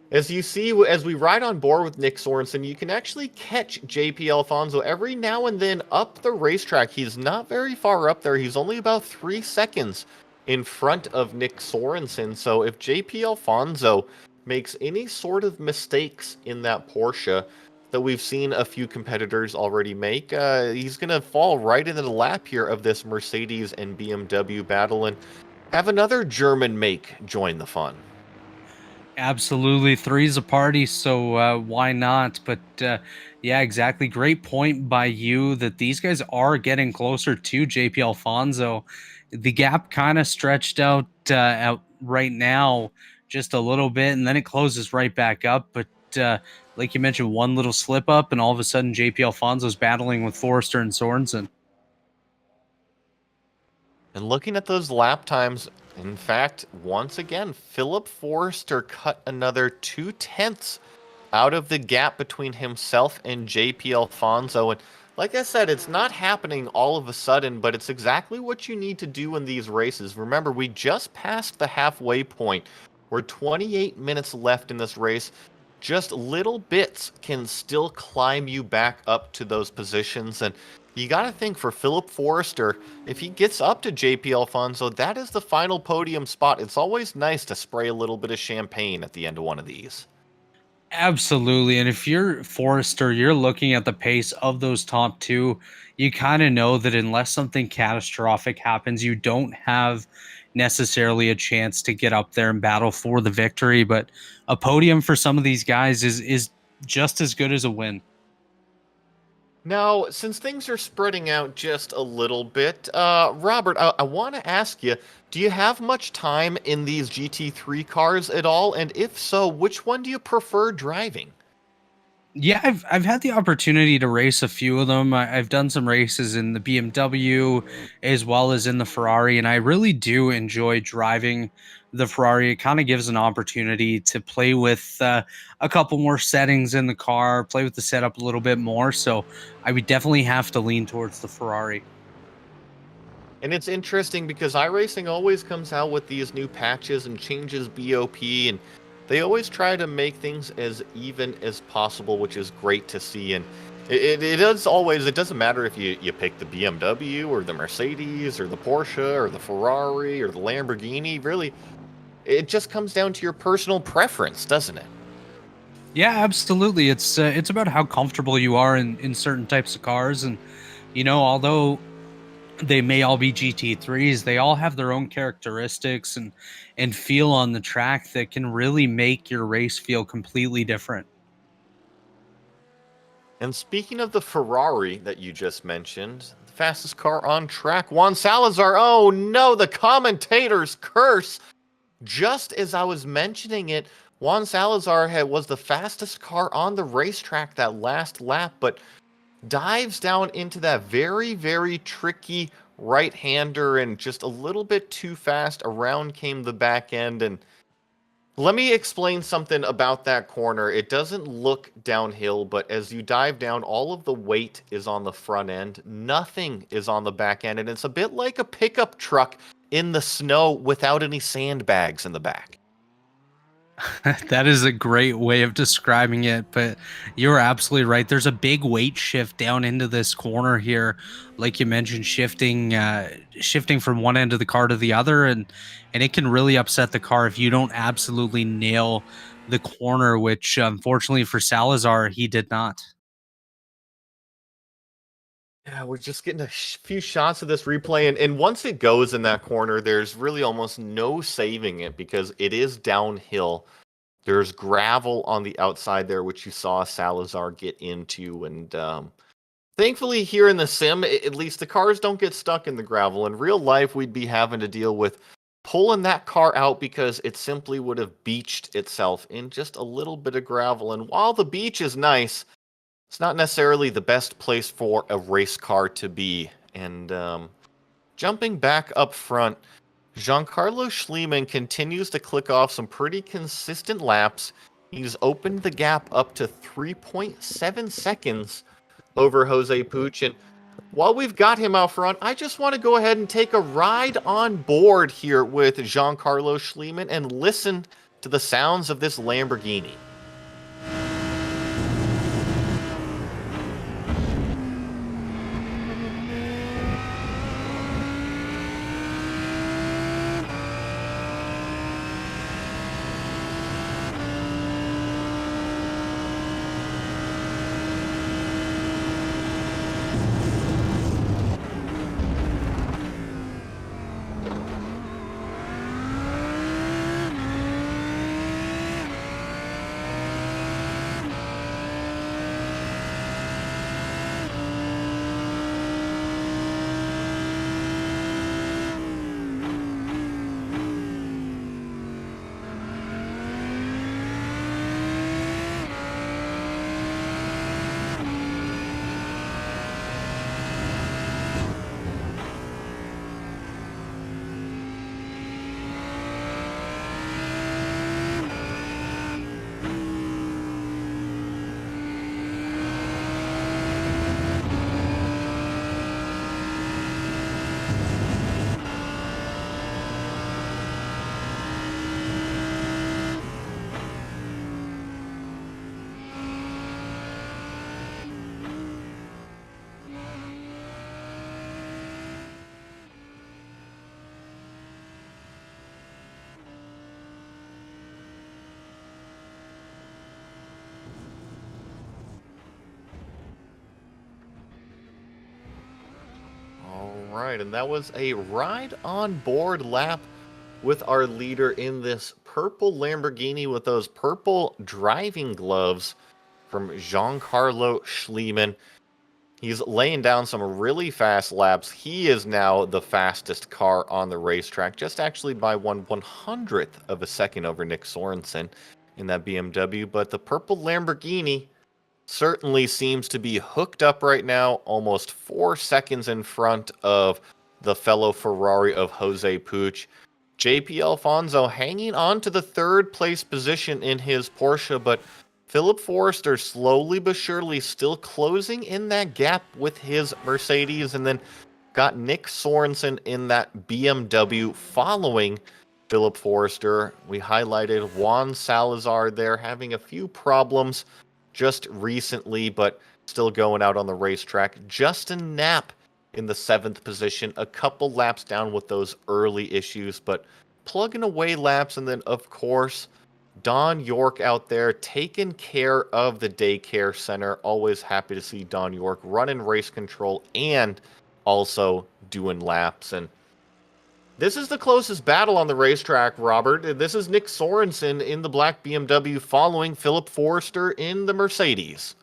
as you see, as we ride on board with Nick Sorensen, you can actually catch JP Alfonso every now and then up the racetrack. He's not very far up there. He's only about 3 seconds in front of Nick Sorensen. So if JP Alfonso makes any sort of mistakes in that Porsche that we've seen a few competitors already make, he's going to fall right into the lap here of this Mercedes and BMW battle and have another German make join the fun.
Absolutely. Three's a party, so why not? But yeah, exactly. Great point by you that these guys are getting closer to JP Alfonso. The gap kind of stretched out right now just a little bit, and then it closes right back up. But like you mentioned, one little slip up, and all of a sudden JP Alfonso's battling with Forrester and Sorensen.
And looking at those lap times, in fact, once again, Philip Forrester cut another 2/10 out of the gap between himself and JP Alfonso. And like I said, it's not happening all of a sudden, but it's exactly what you need to do in these races. Remember, we just passed the halfway point. We're 28 minutes left in this race. Just little bits can still climb you back up to those positions. And you got to think for Philip Forrester, if he gets up to JP Alfonso, that is the final podium spot. It's always nice to spray a little bit of champagne at the end of one of these.
Absolutely. And if you're Forrester, you're looking at the pace of those top two, you kind of know that unless something catastrophic happens, you don't have necessarily a chance to get up there and battle for the victory. But a podium for some of these guys is just as good as a win.
Now, since things are spreading out just a little bit, Robert, I want to ask you, do you have much time in these GT3 cars at all? And if so, which one do you prefer driving?
Yeah, I've had the opportunity to race a few of them. I've done some races in the BMW as well as in the Ferrari, and I really do enjoy driving the Ferrari. It kind of gives an opportunity to play with a couple more settings in the car, play with the setup a little bit more. So I would definitely have to lean towards the Ferrari.
And it's interesting because iRacing always comes out with these new patches and changes BOP, and they always try to make things as even as possible, which is great to see. And it is always, it doesn't matter if you pick the BMW or the Mercedes or the Porsche or the Ferrari or the Lamborghini, really, it just comes down to your personal preference, doesn't it?
Yeah, absolutely. It's about how comfortable you are in certain types of cars, and although they may all be GT3s. They all have their own characteristics and feel on the track that can really make your race feel completely different.
And speaking of the Ferrari that you just mentioned, the fastest car on track, Juan Salazar. Oh no, the commentator's curse. Just as I was mentioning it, Juan Salazar was the fastest car on the racetrack that last lap, but dives down into that very, very tricky right-hander and just a little bit too fast. Around came the back end. And let me explain something about that corner. It doesn't look downhill, but as you dive down, all of the weight is on the front end. Nothing is on the back end, and it's a bit like a pickup truck in the snow without any sandbags in the back.
That is a great way of describing it, but you're absolutely right. There's a big weight shift down into this corner here, like you mentioned, shifting from one end of the car to the other, and it can really upset the car if you don't absolutely nail the corner, which unfortunately for Salazar, he did not.
Yeah, we're just getting a few shots of this replay, and once it goes in that corner, there's really almost no saving it because it is downhill. There's gravel on the outside there, which you saw Salazar get into, and thankfully here in the sim, at least the cars don't get stuck in the gravel. In real life, we'd be having to deal with pulling that car out because it simply would have beached itself in just a little bit of gravel. And while the beach is nice, it's not necessarily the best place for a race car to be. And jumping back up front, Giancarlo Schliemann continues to click off some pretty consistent laps. He's opened the gap up to 3.7 seconds over Jose Puch. And while we've got him out front, I just want to go ahead and take a ride on board here with Giancarlo Schliemann and listen to the sounds of this Lamborghini. right, and that was a ride on board lap with our leader in this purple Lamborghini with those purple driving gloves from Giancarlo Schliemann. He's laying down some really fast laps. He is now the fastest car on the racetrack, just actually by 1/100th of a second over Nick Sorensen in that BMW. But the purple Lamborghini certainly seems to be hooked up right now, almost 4 seconds in front of the fellow Ferrari of Jose Puig. JP Alfonso hanging on to the third place position in his Porsche, but Philip Forrester slowly but surely still closing in that gap with his Mercedes, and then got Nick Sorensen in that BMW following Philip Forrester. We highlighted Juan Salazar there having a few problems just recently, but still going out on the racetrack. Justin Knapp in the 7th position, a couple laps down with those early issues, but plugging away laps. And then, of course, Don York out there taking care of the daycare center. Always happy to see Don York running race control and also doing laps. And this is the closest battle on the racetrack, Robert. This is Nick Sorensen in the black BMW following Philip Forrester in the Mercedes.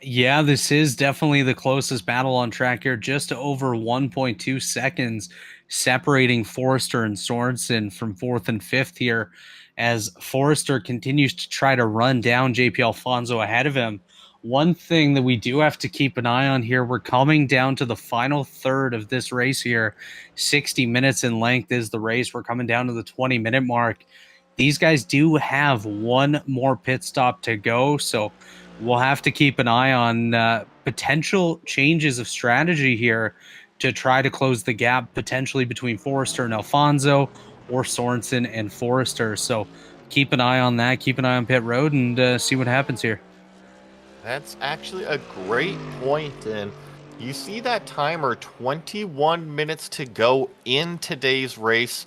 Yeah, this is definitely the closest battle on track here, just over 1.2 seconds separating Forrester and Sorensen from 4th and 5th here, as Forrester continues to try to run down JP Alfonso ahead of him. One thing that we do have to keep an eye on here, we're coming down to the final third of this race here. 60 minutes in length is the race. We're coming down to the 20-minute mark. These guys do have one more pit stop to go, so we'll have to keep an eye on potential changes of strategy here to try to close the gap potentially between Forrester and Alfonso, or Sorensen and Forrester. So keep an eye on that. Keep an eye on pit road and see what happens here.
That's actually a great point. And you see that timer, 21 minutes to go in today's race.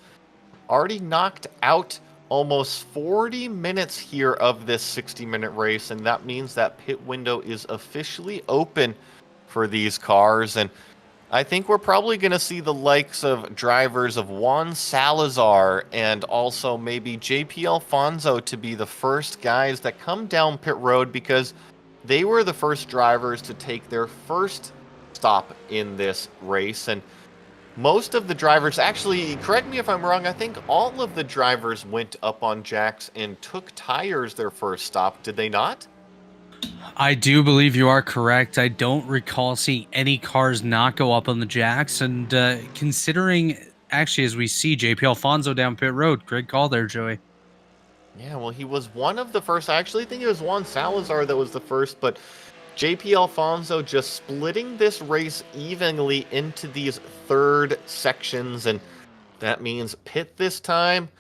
Already knocked out almost 40 minutes here of this 60-minute race, and that means that pit window is officially open for these cars. And I think we're probably going to see the likes of drivers of Juan Salazar and also maybe JP Alfonso to be the first guys that come down pit road, because they were the first drivers to take their first stop in this race. And most of the drivers, actually, correct me if I'm wrong, I think all of the drivers went up on jacks and took tires their first stop, did they not?
I do believe you are correct. I don't recall seeing any cars not go up on the jacks. And considering, actually, as we see JP Alfonso down pit road, great call there, Joey.
Yeah, well, he was one of the first. I actually think it was Juan Salazar that was the first, but JP Alfonso just splitting this race evenly into these third sections, and that means pit this time.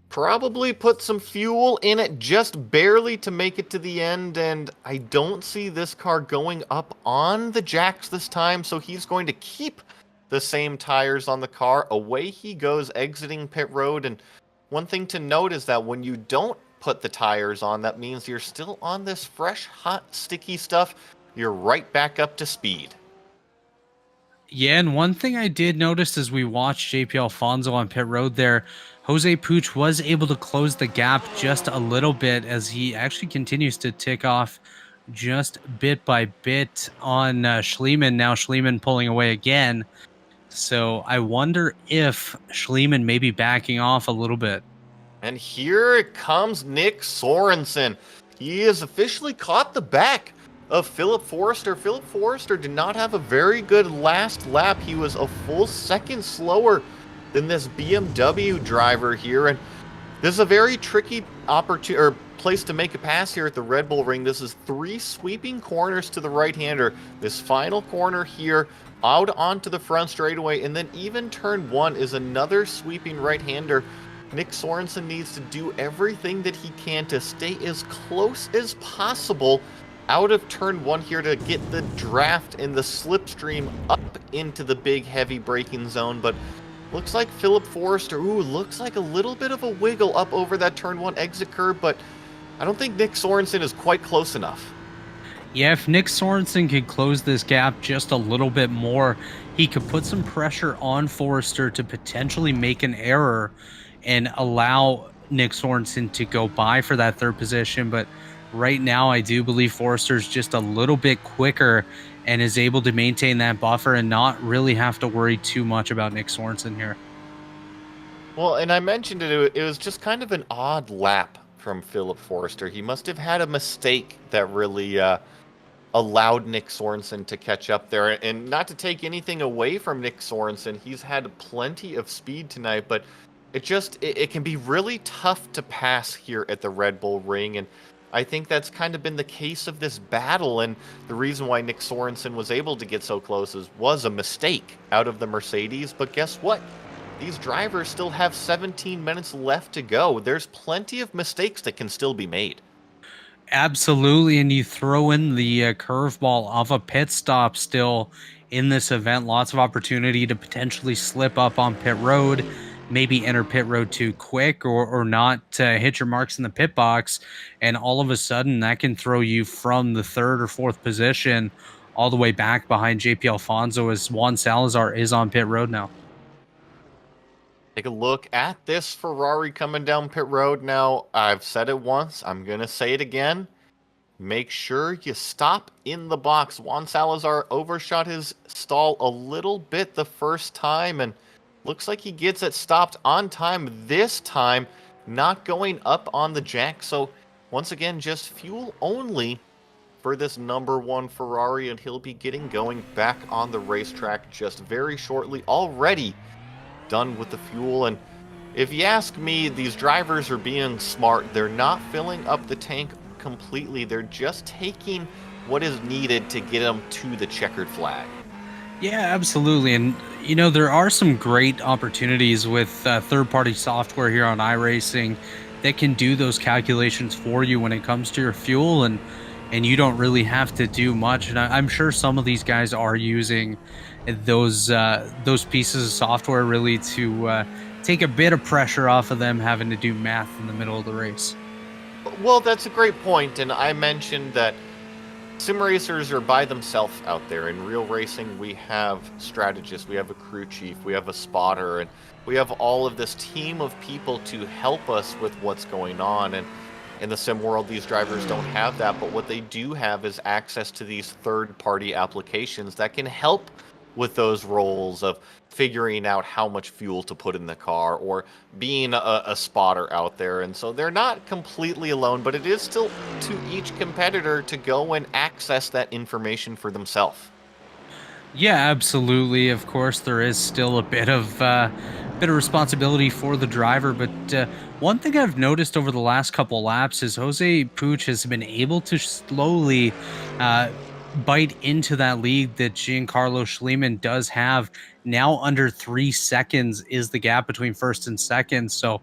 Probably put some fuel in it just barely to make it to the end, and I don't see this car going up on the jacks this time, so he's going to keep the same tires on the car. Away he goes, exiting pit road. And one thing to note is that when you don't put the tires on, that means you're still on this fresh, hot, sticky stuff. You're right back up to speed.
Yeah, and one thing I did notice as we watched JP Alfonso on pit road there, Jose Puig was able to close the gap just a little bit as he actually continues to tick off just bit by bit on Schliemann. Now Schliemann pulling away again. So I wonder if Schliemann may be backing off a little bit.
And here it comes Nick Sorensen. He has officially caught the back of Philip Forrester. Philip Forrester did not have a very good last lap. He was a full second slower than this BMW driver here. And this is a very tricky place to make a pass here at the Red Bull Ring. This is 3 sweeping corners to the right-hander. This final corner here out onto the front straightaway, and then even turn 1 is another sweeping right-hander. Nick Sorensen needs to do everything that he can to stay as close as possible out of turn 1 here to get the draft and the slipstream up into the big heavy braking zone. But looks like Philip Forrester, looks like a little bit of a wiggle up over that turn 1 exit curve, but I don't think Nick Sorensen is quite close enough.
Yeah, if Nick Sorensen could close this gap just a little bit more, he could put some pressure on Forrester to potentially make an error and allow Nick Sorensen to go by for that third position. But right now, I do believe Forrester's just a little bit quicker and is able to maintain that buffer and not really have to worry too much about Nick Sorensen here.
Well, and I mentioned it was just kind of an odd lap from Philip Forrester. He must have had a mistake that really allowed Nick Sorensen to catch up there. And not to take anything away from Nick Sorensen, he's had plenty of speed tonight, but it can be really tough to pass here at the Red Bull Ring. And I think that's kind of been the case of this battle. And the reason why Nick Sorensen was able to get so close was a mistake out of the Mercedes. But guess what? These drivers still have 17 minutes left to go. There's plenty of mistakes that can still be made.
Absolutely, and you throw in the curveball of a pit stop still in this event. Lots of opportunity to potentially slip up on pit road, maybe enter pit road too quick, or not hit your marks in the pit box, and all of a sudden that can throw you from the third or fourth position all the way back behind JP Alfonso as Juan Salazar is on pit road now.
Take a look at this Ferrari coming down pit road now. I've said it once. I'm going to say it again. Make sure you stop in the box. Juan Salazar overshot his stall a little bit the first time, and looks like he gets it stopped on time this time, not going up on the jack. So once again, just fuel only for this number one Ferrari, and he'll be getting going back on the racetrack just very shortly. Already done with the fuel. And if you ask me, these drivers are being smart. They're not filling up the tank completely. They're just taking what is needed to get them to the checkered flag.
Yeah, absolutely. And, there are some great opportunities with third-party software here on iRacing that can do those calculations for you when it comes to your fuel, and you don't really have to do much. And I'm sure some of these guys are using those pieces of software really to take a bit of pressure off of them having to do math in the middle of the race.
Well, that's a great point, and I mentioned that sim racers are by themselves out there. In real racing, we have strategists, we have a crew chief, we have a spotter, and we have all of this team of people to help us with what's going on. And in the sim world, these drivers don't have that, but what they do have is access to these third-party applications that can help with those roles of figuring out how much fuel to put in the car or being a spotter out there. And so they're not completely alone, but it is still to each competitor to go and access that information for themselves.
Yeah, absolutely. Of course, there is still a bit of responsibility for the driver, but one thing I've noticed over the last couple laps is Jose Puig has been able to slowly uh, bite into that lead that Giancarlo Schliemann does have. Now under 3 seconds is the gap between first and second, so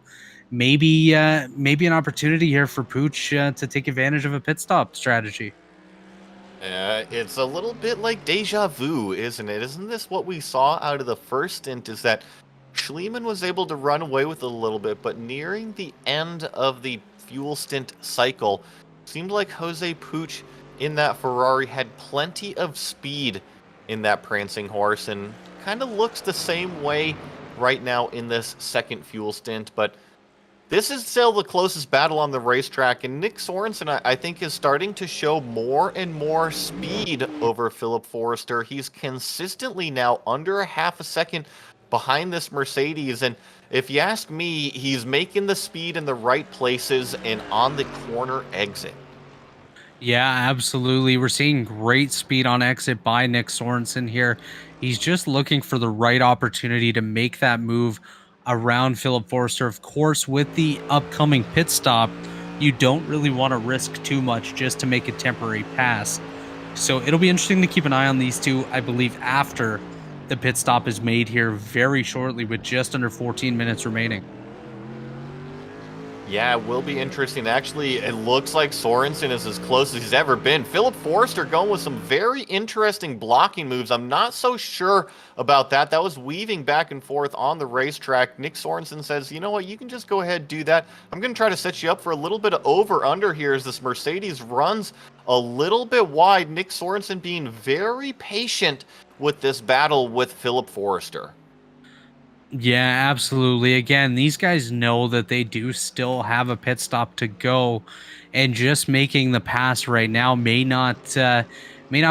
maybe an opportunity here for Puig to take advantage of a pit stop strategy.
It's a little bit like deja vu, isn't it? Isn't this what we saw out of the first stint, is that Schliemann was able to run away with it a little bit, but nearing the end of the fuel stint cycle, seemed like Jose Puig in that Ferrari had plenty of speed in that prancing horse, and kind of looks the same way right now in this second fuel stint. But this is still the closest battle on the racetrack, and Nick Sorensen, I think, is starting to show more and more speed over Philip Forrester. He's consistently now under a half a second behind this Mercedes, and if you ask me, he's making the speed in the right places and on the corner exit.
Yeah, absolutely. We're seeing great speed on exit by Nick Sorensen here. He's just looking for the right opportunity to make that move around Philip Forster. Of course, with the upcoming pit stop, you don't really want to risk too much just to make a temporary pass. So it'll be interesting to keep an eye on these two, I believe, after the pit stop is made here very shortly with just under 14 minutes remaining.
Yeah, it will be interesting. Actually, it looks like Sorensen is as close as he's ever been. Philip Forster going with some very interesting blocking moves. I'm not so sure about that. That was weaving back and forth on the racetrack. Nick Sorensen says, you know what, you can just go ahead and do that. I'm going to try to set you up for a little bit of over-under here as this Mercedes runs a little bit wide. Nick Sorensen being very patient with this battle with Philip Forster.
Yeah, absolutely. Again, these guys know that they do still have a pit stop to go, and just making the pass right now may not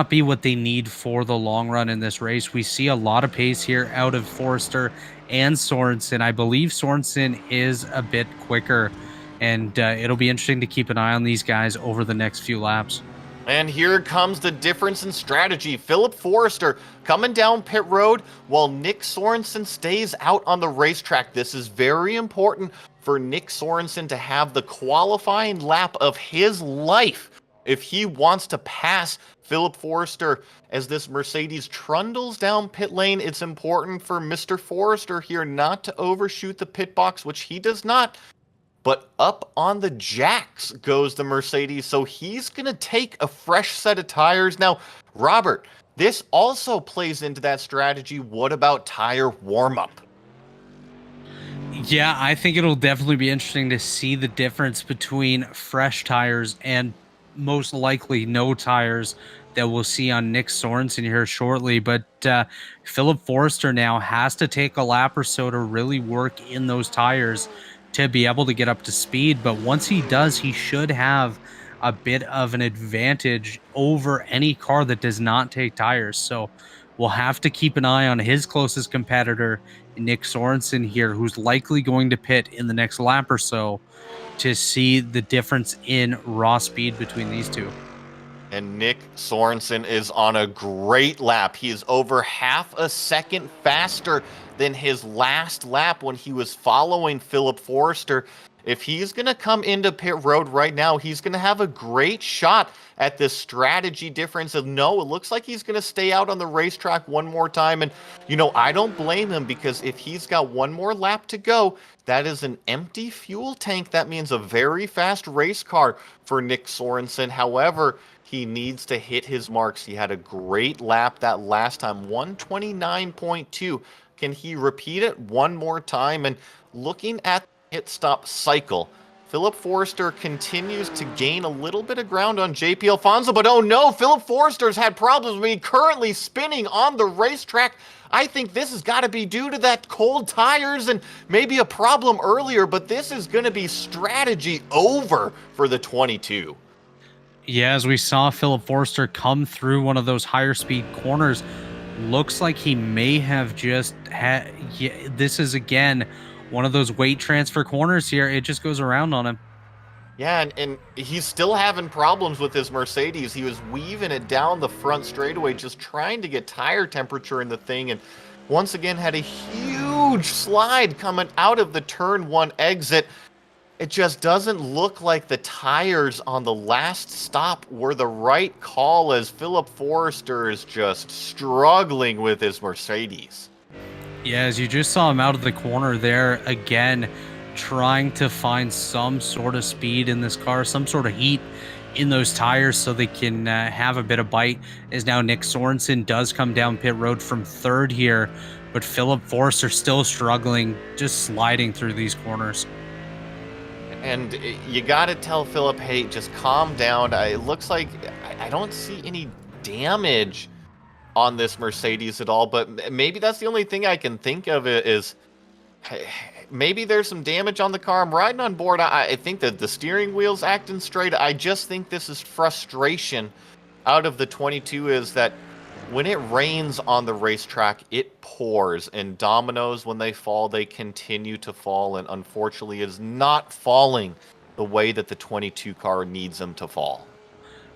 be what they need for the long run in this race. We see a lot of pace here out of Forrester and Sorensen. I believe Sorensen is a bit quicker, and it'll be interesting to keep an eye on these guys over the next few laps.
And here comes the difference in strategy. Philip Forrester coming down pit road while Nick Sorensen stays out on the racetrack. This is very important for Nick Sorensen to have the qualifying lap of his life if he wants to pass Philip Forrester. As this Mercedes trundles down pit lane, it's important for Mr. Forrester here not to overshoot the pit box, which he does not. But up on the jacks goes the Mercedes, so he's going to take a fresh set of tires. Now, Robert, this also plays into that strategy. What about tire warm-up?
Yeah, I think it'll definitely be interesting to see the difference between fresh tires and most likely no tires that we'll see on Nick Sorensen here shortly. But Philip Forrester now has to take a lap or so to really work in those tires to be able to get up to speed. But once he does, he should have a bit of an advantage over any car that does not take tires. So we'll have to keep an eye on his closest competitor, Nick Sorensen here, who's likely going to pit in the next lap or so, to see the difference in raw speed between these two.
And Nick Sorensen is on a great lap. He is over half a second faster than his last lap when he was following Philip Forrester. If he's going to come into pit road right now, he's going to have a great shot at this strategy difference of no, it looks like he's going to stay out on the racetrack one more time. And, you know, I don't blame him because if he's got one more lap to go, that is an empty fuel tank. That means a very fast race car for Nick Sorensen. However, he needs to hit his marks. He had a great lap that last time, 129.2. Can he repeat it one more time? And looking at the pit stop cycle, Philip Forrester continues to gain a little bit of ground on JP Alfonso, but oh no, Philip Forrester's had problems. I mean, currently spinning on the racetrack. I think this has got to be due to that cold tires and maybe a problem earlier, but this is going to be strategy over for the 22.
Yeah, as we saw Philip Forster come through one of those higher speed corners, looks like he may have just had. Yeah, this is again one of those weight transfer corners here. It just goes around on him.
Yeah, and he's still having problems with his Mercedes. He was weaving it down the front straightaway, just trying to get tire temperature in the thing, and once again had a huge slide coming out of the turn one exit. It just doesn't look like the tires on the last stop were the right call as Philip Forrester is just struggling with his Mercedes.
Yeah, as you just saw him out of the corner there again, trying to find some sort of speed in this car, some sort of heat in those tires so they can have a bit of bite. As now Nick Sorensen does come down pit road from third here, but Philip Forrester still struggling, just sliding through these corners.
And you got to tell Philip, hey, just calm down. It looks like I don't see any damage on this Mercedes at all, but maybe that's the only thing I can think of is maybe there's some damage on the car. I'm riding on board. I think that the steering wheel's acting straight. I just think this is frustration out of the 22 is that when it rains on the racetrack, it pours, and dominoes, when they fall, they continue to fall, and unfortunately is not falling the way that the 22 car needs them to fall.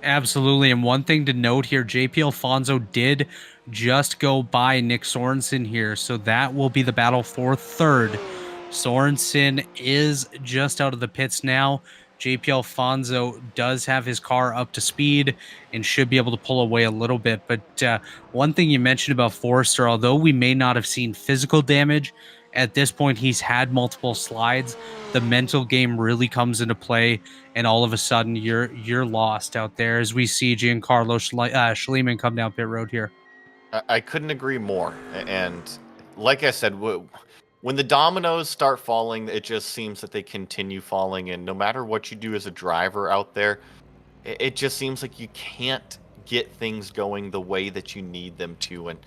Absolutely. And one thing to note here, JP Alfonso did just go by Nick Sorensen here. So that will be the battle for third. Sorensen is just out of the pits now. JP Alfonso does have his car up to speed and should be able to pull away a little bit. But one thing you mentioned about Forrester, although we may not have seen physical damage, At this point, he's had multiple slides. The mental game really comes into play, and all of a sudden, you're lost out there as we see Giancarlo Schliemann come down pit road here.
I couldn't agree more. And like I said, when the dominoes start falling, it just seems that they continue falling. And no matter what you do as a driver out there, it just seems like you can't get things going the way that you need them to. And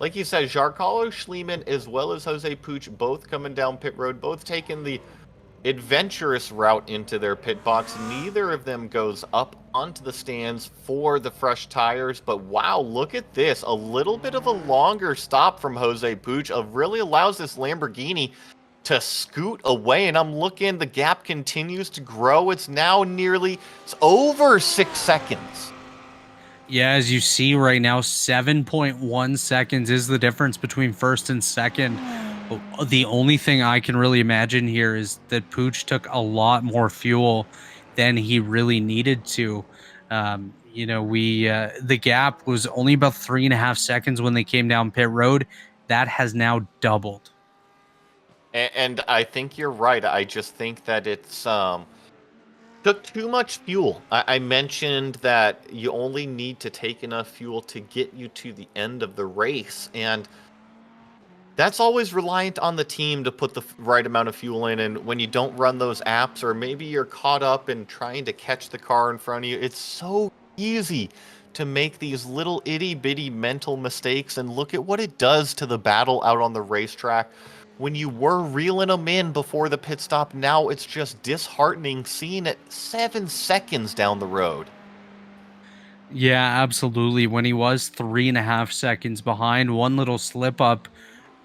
like you said, Giancarlo Schliemann as well as Jose Puig both coming down pit road, both taking the adventurous route into their pit box. Neither of them goes up onto the stands for the fresh tires, but wow, look at this. A little bit of a longer stop from Jose Puig really allows this Lamborghini to scoot away, and I'm looking, the gap continues to grow. It's now it's over 6 seconds.
Yeah, as you see right now, 7.1 seconds is the difference between first and second. The only thing I can really imagine here is that Pooch took a lot more fuel than he really needed to. The gap was only about 3.5 seconds when they came down pit road. That has now doubled.
And I think you're right. I just think that it's took too much fuel. I mentioned that you only need to take enough fuel to get you to the end of the race, and that's always reliant on the team to put the right amount of fuel in. And when you don't run those apps, or maybe you're caught up in trying to catch the car in front of you, it's so easy to make these little itty-bitty mental mistakes. And look at what it does to the battle out on the racetrack. When you were reeling them in before the pit stop, now it's just disheartening seeing it 7 seconds down the road.
Yeah, absolutely. When he was 3.5 seconds behind, one little slip up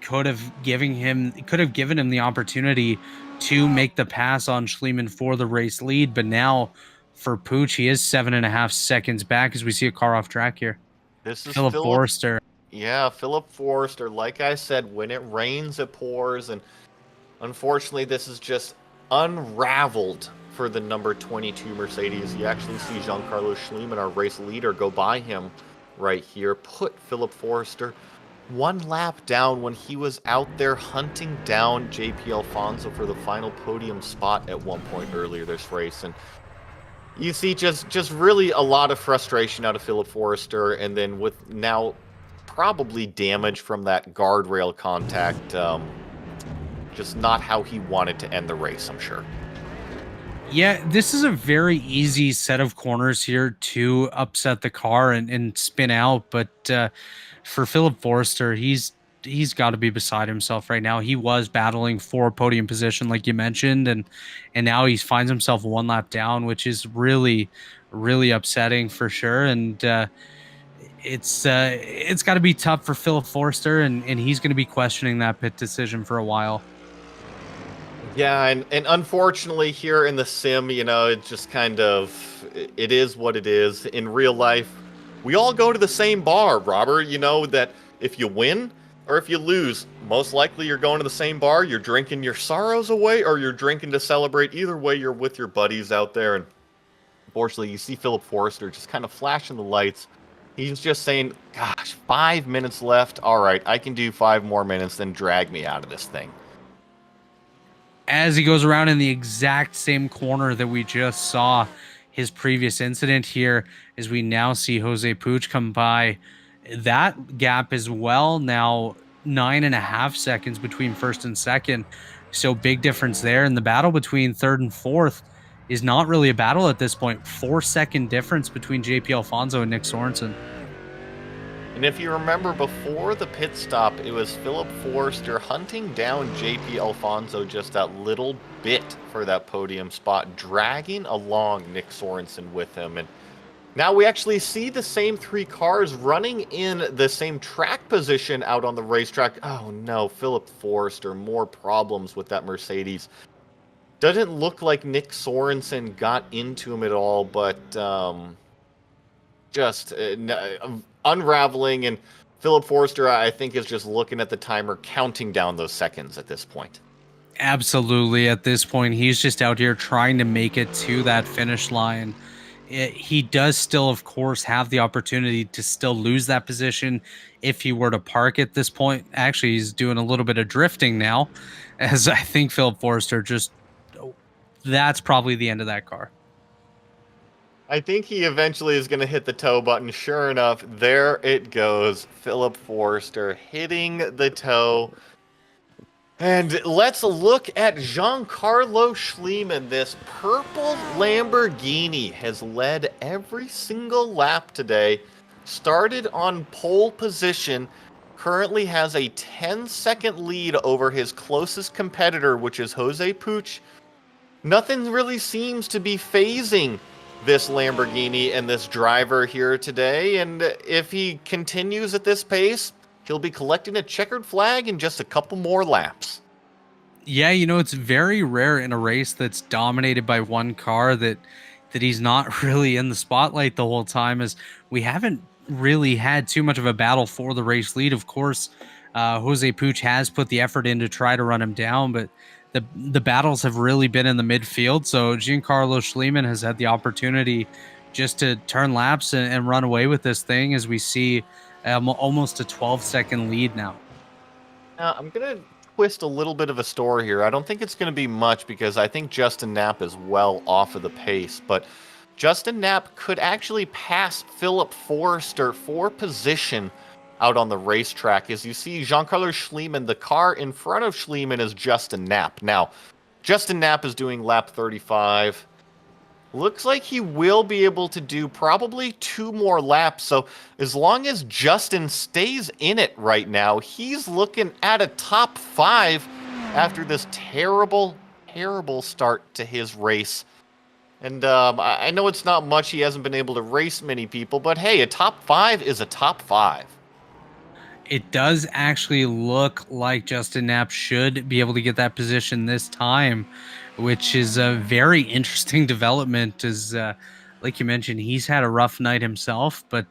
could have given him the opportunity to make the pass on Schliemann for the race lead. But now for Pooch, he is 7.5 seconds back as we see a car off track here.
This is
Philip Forster.
Yeah, Philip Forster. Like I said, when it rains, it pours. And unfortunately, this is just unraveled for the number 22 Mercedes. You actually see Giancarlo Schliemann, our race leader, go by him right here. Put Philip Forster one lap down when he was out there hunting down JP Alfonso for the final podium spot at one point earlier this race. And you see just really a lot of frustration out of Philip Forster, and then with now probably damage from that guardrail contact, just not how he wanted to end the race, I'm sure.
Yeah, this is a very easy set of corners here to upset the car and spin out. But for Philip Forster, he's got to be beside himself right now. He was battling for podium position, like you mentioned, and now he finds himself one lap down, which is really, really upsetting for sure. And it's got to be tough for Philip Forster, and he's going to be questioning that pit decision for a while.
Yeah, and unfortunately here in the sim, it just kind of, it is what it is. In real life, we all go to the same bar, Robert. You know that if you win or if you lose, most likely you're going to the same bar. You're drinking your sorrows away, or you're drinking to celebrate. Either way, you're with your buddies out there. And unfortunately, you see Philip Forster just kind of flashing the lights. He's just saying, gosh, 5 minutes left. All right, I can do 5 more minutes, then drag me out of this thing.
As he goes around in the exact same corner that we just saw his previous incident here, as we now see Jose Puig come by. That gap as well, now 9.5 seconds between first and second. So big difference there. And the battle between third and fourth is not really a battle at this point. 4-second difference between JP Alfonso and Nick Sorensen.
And if you remember, before the pit stop, it was Philip Forster hunting down JP Alfonso just that little bit for that podium spot, dragging along Nick Sorensen with him. And now we actually see the same 3 cars running in the same track position out on the racetrack. Oh no, Philip Forster, more problems with that Mercedes. Doesn't look like Nick Sorensen got into him at all, but just unraveling. And Philip Forster, I think, is just looking at the timer, counting down those seconds at this point.
Absolutely. At this point, he's just out here trying to make it to that finish line. he does still, of course, have the opportunity to still lose that position if he were to park at this point. Actually, he's doing a little bit of drifting now, as I think Philip Forrester just that's probably the end of that car.
I think he eventually is going to hit the tow button. Sure enough, there it goes. Philip Forrester hitting the tow. And let's look at Giancarlo Schliemann. This purple Lamborghini has led every single lap today. Started on pole position. Currently has a 10-second lead over his closest competitor, which is Jose Puig. Nothing really seems to be phasing this Lamborghini and this driver here today. And if he continues at this pace, he'll be collecting a checkered flag in just a couple more laps.
Yeah, it's very rare in a race that's dominated by one car that he's not really in the spotlight the whole time, as we haven't really had too much of a battle for the race lead. Of course, Jose Puig has put the effort in to try to run him down, but the battles have really been in the midfield. So Giancarlo Schliemann has had the opportunity just to turn laps and run away with this thing, as we see almost a 12-second lead now.
Now, I'm going to twist a little bit of a story here. I don't think it's going to be much because I think Justin Knapp is well off of the pace, but Justin Knapp could actually pass Philip Forrester for position out on the racetrack. As you see, Giancarlo Schliemann, the car in front of Schliemann is Justin Knapp. Now, Justin Knapp is doing lap 35. Looks like he will be able to do probably 2 more laps. So as long as Justin stays in it right now, he's looking at a top 5 after this terrible, terrible start to his race. And I know it's not much. He hasn't been able to race many people, but hey, a top 5 is a top 5.
It does actually look like Justin Knapp should be able to get that position this time, which is a very interesting development. As like you mentioned, he's had a rough night himself, but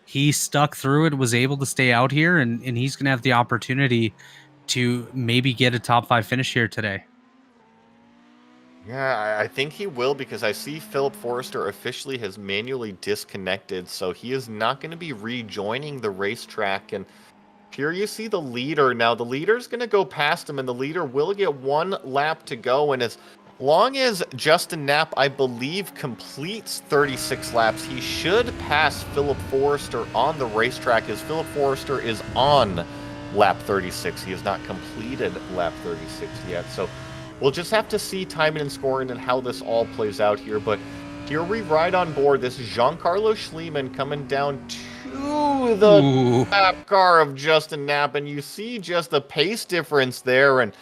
he stuck through it, was able to stay out here, and he's going to have the opportunity to maybe get a top 5 finish here today.
Yeah, I think he will, because I see Philip Forrester officially has manually disconnected, so he is not going to be rejoining the racetrack. And here you see the leader. Now, the leader's going to go past him, and the leader will get 1 lap to go. And as long as Justin Knapp, I believe, completes 36 laps, he should pass Philip Forrester on the racetrack, as Philip Forrester is on lap 36. He has not completed lap 36 yet, so we'll just have to see timing and scoring and how this all plays out here. But here we ride on board. This is Giancarlo Schliemann coming down to the lap car of Justin Knapp, and you see just the pace difference there. And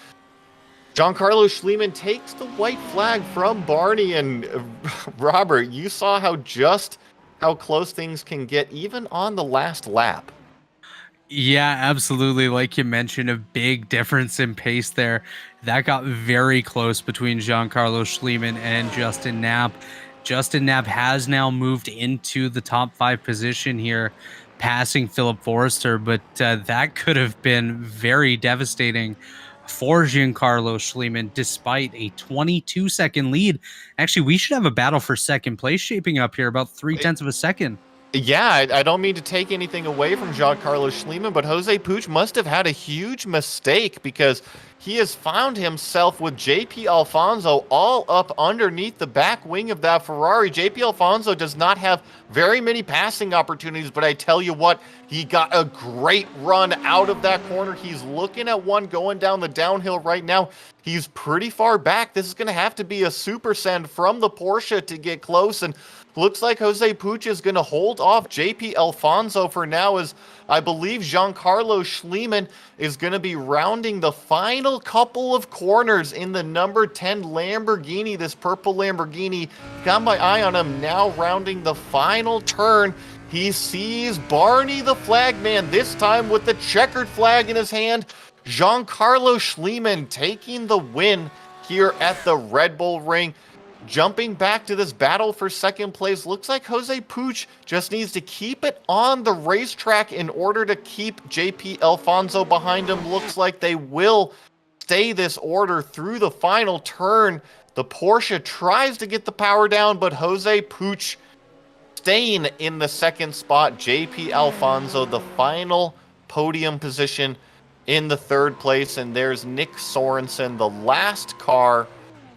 Giancarlo Schliemann takes the white flag from Barney. And Robert, you saw how close things can get even on the last lap.
Yeah, absolutely. Like you mentioned, a big difference in pace there. That got very close between Giancarlo Schliemann and Justin Knapp. Justin Knapp has now moved into the top 5 position here, passing Philip Forrester, but that could have been very devastating for Giancarlo Schliemann, despite a 22-second lead. Actually, we should have a battle for second place shaping up here, about 0.3 of a second.
Yeah, I don't mean to take anything away from Giancarlo Schliemann, but Jose Puig must have had a huge mistake, because he has found himself with JP Alfonso all up underneath the back wing of that Ferrari. JP Alfonso does not have very many passing opportunities, but I tell you what, he got a great run out of that corner. He's looking at one going down the downhill right now. He's pretty far back. This is going to have to be a super send from the Porsche to get close, and looks like Jose Puig is going to hold off JP Alfonso for now, as I believe Giancarlo Schliemann is going to be rounding the final couple of corners in the number 10 Lamborghini. This purple Lamborghini, got my eye on him now, rounding the final turn. He sees Barney the flagman, this time with the checkered flag in his hand. Giancarlo Schliemann taking the win here at the Red Bull Ring. Jumping back to this battle for second place, looks like Jose Puig just needs to keep it on the racetrack in order to keep JP Alfonso behind him. Looks like they will stay this order through the final turn. The Porsche tries to get the power down, but Jose Puch staying in the second spot. JP Alfonso, the final podium position in the third place. And there's Nick Sorensen, the last car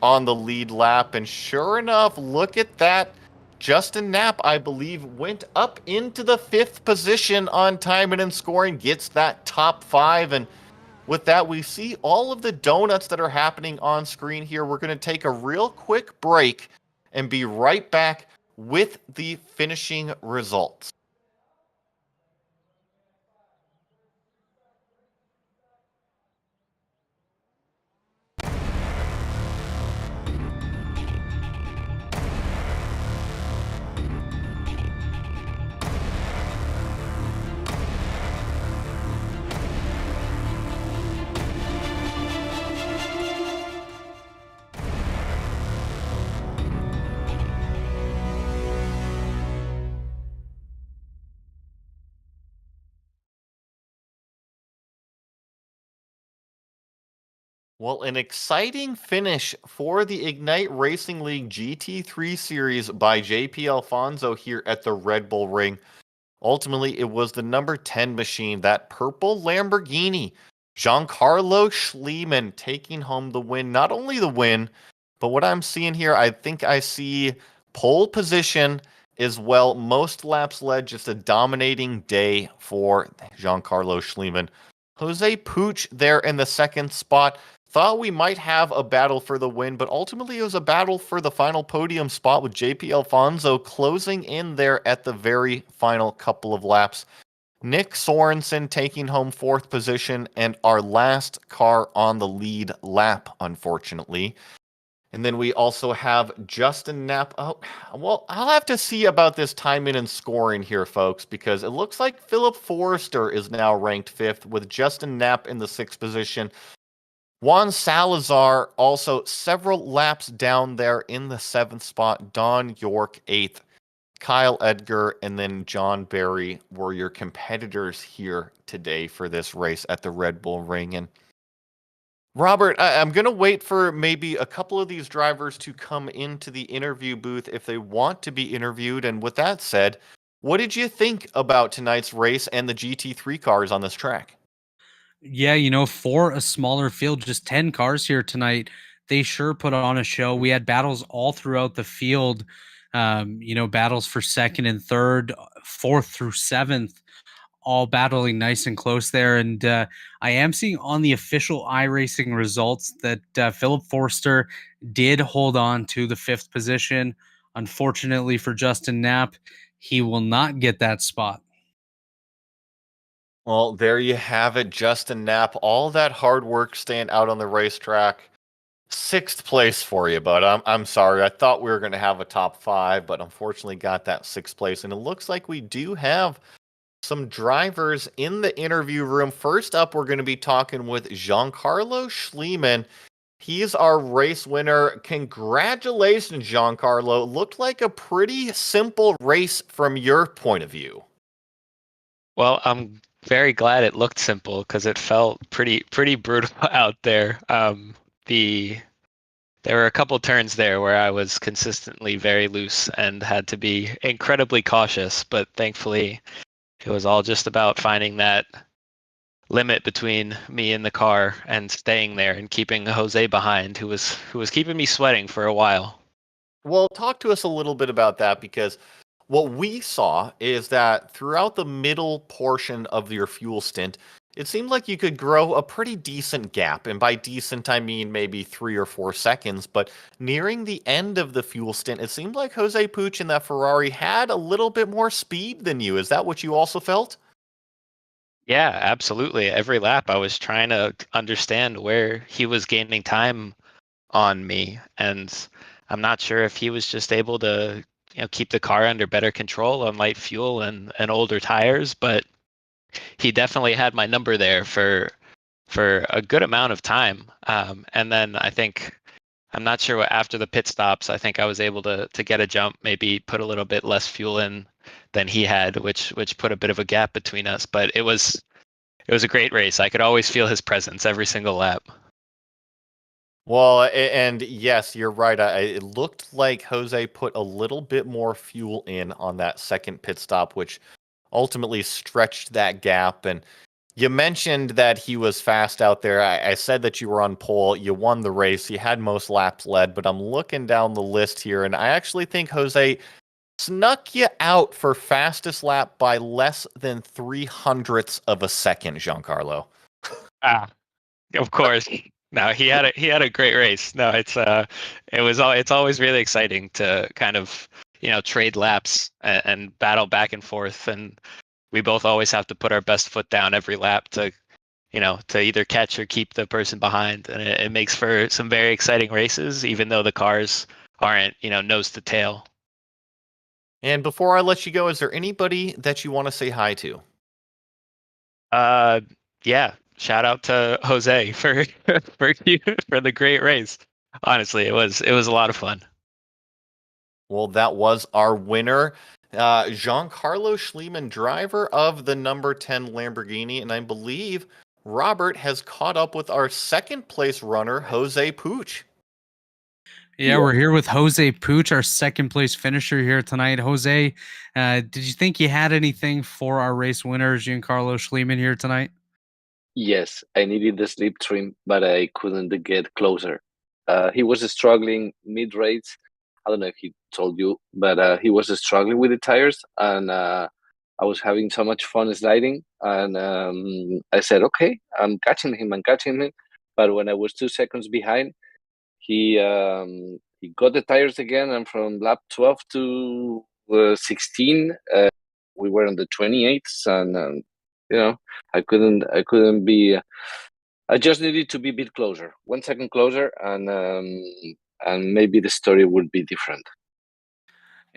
on the lead lap. And sure enough, look at that. Justin Knapp, I believe, went up into the fifth position on timing and scoring, gets that top five. And with that, we see all of the donuts that are happening on screen here. We're going to take a real quick break and be right back with the finishing results. Well, an exciting finish for the Ignite Racing League GT3 series by JP Alfonso here at the Red Bull Ring. Ultimately, it was the number 10 machine, that purple Lamborghini, Giancarlo Schliemann, taking home the win. Not only the win, but what I'm seeing here, I think I see pole position as well. Most laps led, just a dominating day for Giancarlo Schliemann. Jose Puch there in the second spot. Thought we might have a battle for the win, but ultimately it was a battle for the final podium spot with JP Alfonso closing in there at the very final couple of laps. Nick Sorensen taking home fourth position and our last car on the lead lap, unfortunately. And then we also have Justin Knapp. Oh, well, I'll have to see about this timing and scoring here, folks, because it looks like Philip Forrester is now ranked fifth with Justin Knapp in the sixth position. Juan Salazar also several laps down there in the seventh spot. Don York eighth. Kyle Edgar and then John Barry were your competitors here today for this race at the Red Bull Ring. And Robert, I'm going to wait for maybe a couple of these drivers to come into the interview booth if they want to be interviewed. And with that said, what did you think about tonight's race and the GT3 cars on this track?
Yeah, for a smaller field, just 10 cars here tonight, they sure put on a show. We had battles all throughout the field, battles for second and third, fourth through seventh, all battling nice and close there. And I am seeing on the official iRacing results that Philip Forster did hold on to the fifth position. Unfortunately for Justin Knapp, he will not get that spot.
Well, there you have it, Justin Knapp. All that hard work staying out on the racetrack. Sixth place for you, but I'm sorry. I thought we were going to have a top five, but unfortunately got that sixth place. And it looks like we do have some drivers in the interview room. First up, we're going to be talking with Giancarlo Schliemann. He's our race winner. Congratulations, Giancarlo. Looked like a pretty simple race from your point of view.
Well, I'm very glad it looked simple because it felt pretty brutal out there. There were a couple turns there where I was consistently very loose and had to be incredibly cautious, but thankfully it was all just about finding that limit between me and the car and staying there and keeping Jose behind, who was keeping me sweating for a while.
Well, talk to us a little bit about that, because what we saw is that throughout the middle portion of your fuel stint, it seemed like you could grow a pretty decent gap. And by decent, I mean maybe 3 or 4 seconds. But nearing the end of the fuel stint, it seemed like Jose Puch in that Ferrari had a little bit more speed than you. Is that what you also felt?
Yeah, absolutely. Every lap I was trying to understand where he was gaining time on me, and I'm not sure if he was just able to keep the car under better control on light fuel and older tires, but he definitely had my number there for a good amount of time. And then I think I'm not sure what after the pit stops, I think I was able to get a jump, maybe put a little bit less fuel in than he had, which put a bit of a gap between us. But it was a great race. I could always feel his presence every single lap.
Well, and yes, you're right. It looked like Jose put a little bit more fuel in on that second pit stop, which ultimately stretched that gap. And you mentioned that he was fast out there. I said that you were on pole. You won the race. You had most laps led, but I'm looking down the list here, and I actually think Jose snuck you out for fastest lap by less than 300ths of a second, Giancarlo.
Ah, of course. No, he had a great race. No, it's always really exciting to kind of trade laps and battle back and forth, and we both always have to put our best foot down every lap to to either catch or keep the person behind, and it makes for some very exciting races, even though the cars aren't nose to tail.
And before I let you go, is there anybody that you want to say hi to?
Uh, yeah, shout out to Jose for for the great race. Honestly, it was a lot of fun.
Well, that was our winner, Giancarlo Schliemann, driver of the number 10 Lamborghini. And I believe Robert has caught up with our second place runner, Jose Pooch.
Yeah, we're here with Jose Pooch, our second place finisher here tonight. Jose, did you think you had anything for our race winner, Giancarlo Schliemann, here tonight?
Yes, I needed the slipstream, but I couldn't get closer. He was struggling mid race. I don't know if he told you, but he was struggling with the tires, and I was having so much fun sliding. And I said, "Okay, I'm catching him. I'm catching him." But when I was 2 seconds behind, he got the tires again, and from lap 12 to 16, we were on the 28th, and I couldn't be. I just needed to be a bit closer, 1 second closer, and maybe the story would be different.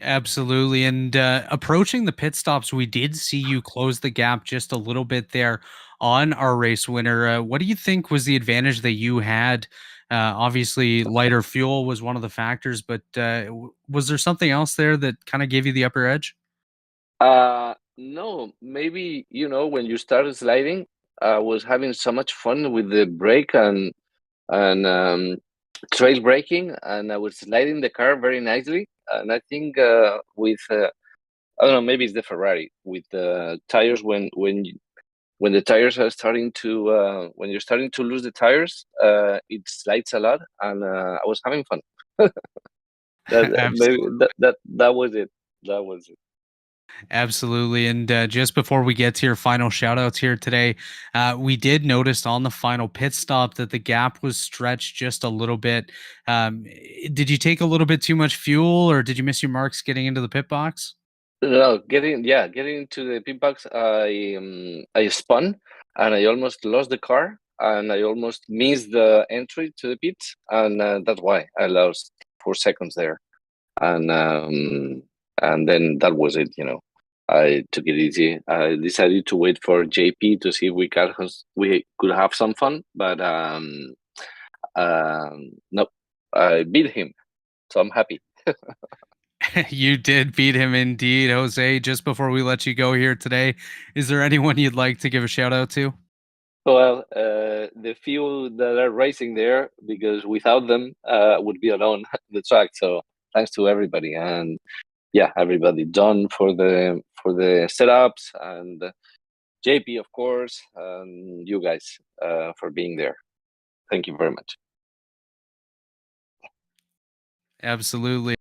Absolutely. And approaching the pit stops, we did see you close the gap just a little bit there on our race winner. What do you think was the advantage that you had? Obviously, lighter fuel was one of the factors, but was there something else there that kind of gave you the upper edge?
No, maybe when you started sliding, I was having so much fun with the brake and trail braking, and I was sliding the car very nicely. And I think with I don't know, maybe it's the Ferrari with the tires when the tires are starting to when you're starting to lose the tires, it slides a lot, and I was having fun. Maybe
Absolutely.
that was it. That was it.
Absolutely. And just before we get to your final shout outs here today, we did notice on the final pit stop that the gap was stretched just a little bit. Did you take a little bit too much fuel or did you miss your marks getting into the pit box?
No, getting into the pit box, I spun and I almost lost the car and I almost missed the entry to the pit, and that's why I lost 4 seconds there. And then that was it. I took it easy. I decided to wait for JP to see if we could have some fun, but nope, I beat him, so I'm happy.
You did beat him indeed, Jose. Just before we let you go here today, is there anyone you'd like to give a shout out to?
Well, the few that are racing there, because without them, would be alone at the track. So thanks to everybody, and yeah, everybody, Don for the setups, and JP, of course, and you guys for being there. Thank you very much.
Absolutely.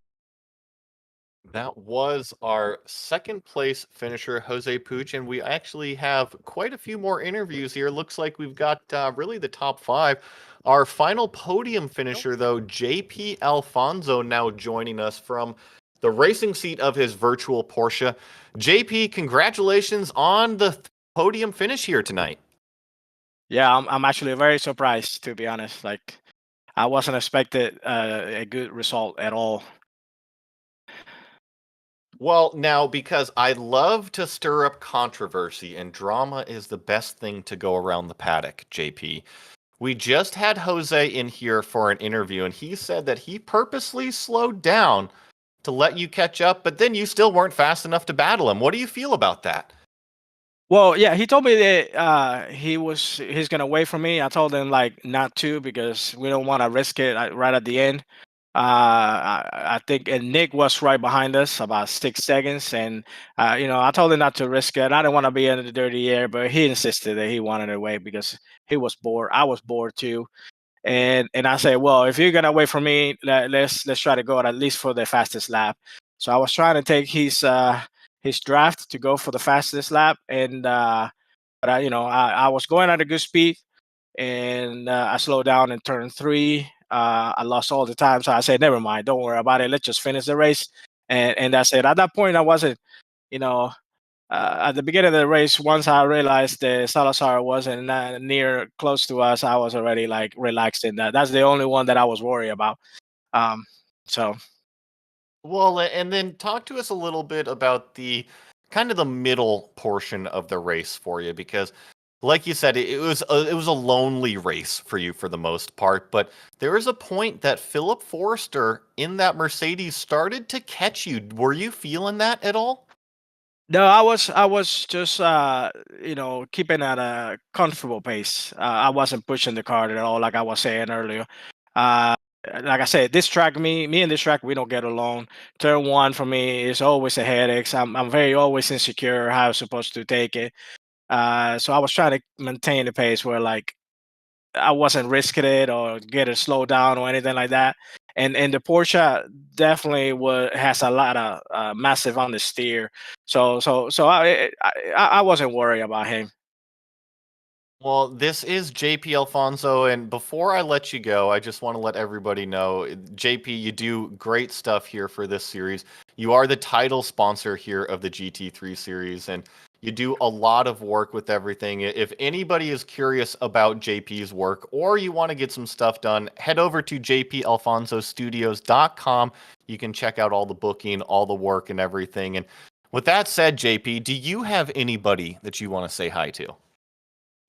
That was our second place finisher, Jose Pooch, and we actually have quite a few more interviews here. Looks like we've got really the top five. Our final podium finisher, though, JP Alfonso, now joining us from the racing seat of his virtual Porsche. JP, congratulations on the podium finish here tonight.
Yeah, I'm actually very surprised, to be honest. Like, I wasn't expected a good result at all.
Well, now, because I love to stir up controversy, and drama is the best thing to go around the paddock, JP. We just had Jose in here for an interview, and he said that he purposely slowed down to let you catch up, but then you still weren't fast enough to battle him. What do you feel about that?
Well, yeah, he told me that he's gonna wait for me. I told him like not to because we don't want to risk it right at the end. I think and Nick was right behind us about 6 seconds, and I told him not to risk it. I didn't want to be in the dirty air, but he insisted that he wanted to wait because he was bored. I was bored too, and I said, well, if you're gonna wait for me, let's try to go at least for the fastest lap. So I was trying to take his draft to go for the fastest lap, and but I was going at a good speed, and I slowed down in turn three. I lost all the time, so I said, never mind, don't worry about it. Let's just finish the race, and that's it. At that point, I wasn't, you know, at the beginning of the race, once I realized that Salazar wasn't near close to us, I was already like relaxed in that. That's the only one that I was worried about. Um, so
Well, and then talk to us a little bit about the kind of the middle portion of the race for you, because, like you said, it was a lonely race for you for the most part. But there was a point that Philip Forster in that Mercedes started to catch you. Were you feeling that at all?
no, I was just keeping at a comfortable pace. I wasn't pushing the car at all, like I was saying earlier. Uh, like I said, me and this track, we don't get along. Turn one for me is always a headache. I'm very always insecure how I'm supposed to take it. So I was trying to maintain the pace where like I wasn't risking it or get it slowed down or anything like that. And the Porsche definitely has a lot of massive understeer. So I wasn't worried about him.
Well, this is JP Alfonso, and before I let you go, I just want to let everybody know, JP, you do great stuff here for this series. You are the title sponsor here of the GT3 series, and you do a lot of work with everything. If anybody is curious about JP's work or you want to get some stuff done, head over to jpalfonsostudios.com. You can check out all the booking, all the work, and everything. And with that said, JP, do you have anybody that you want to say hi to?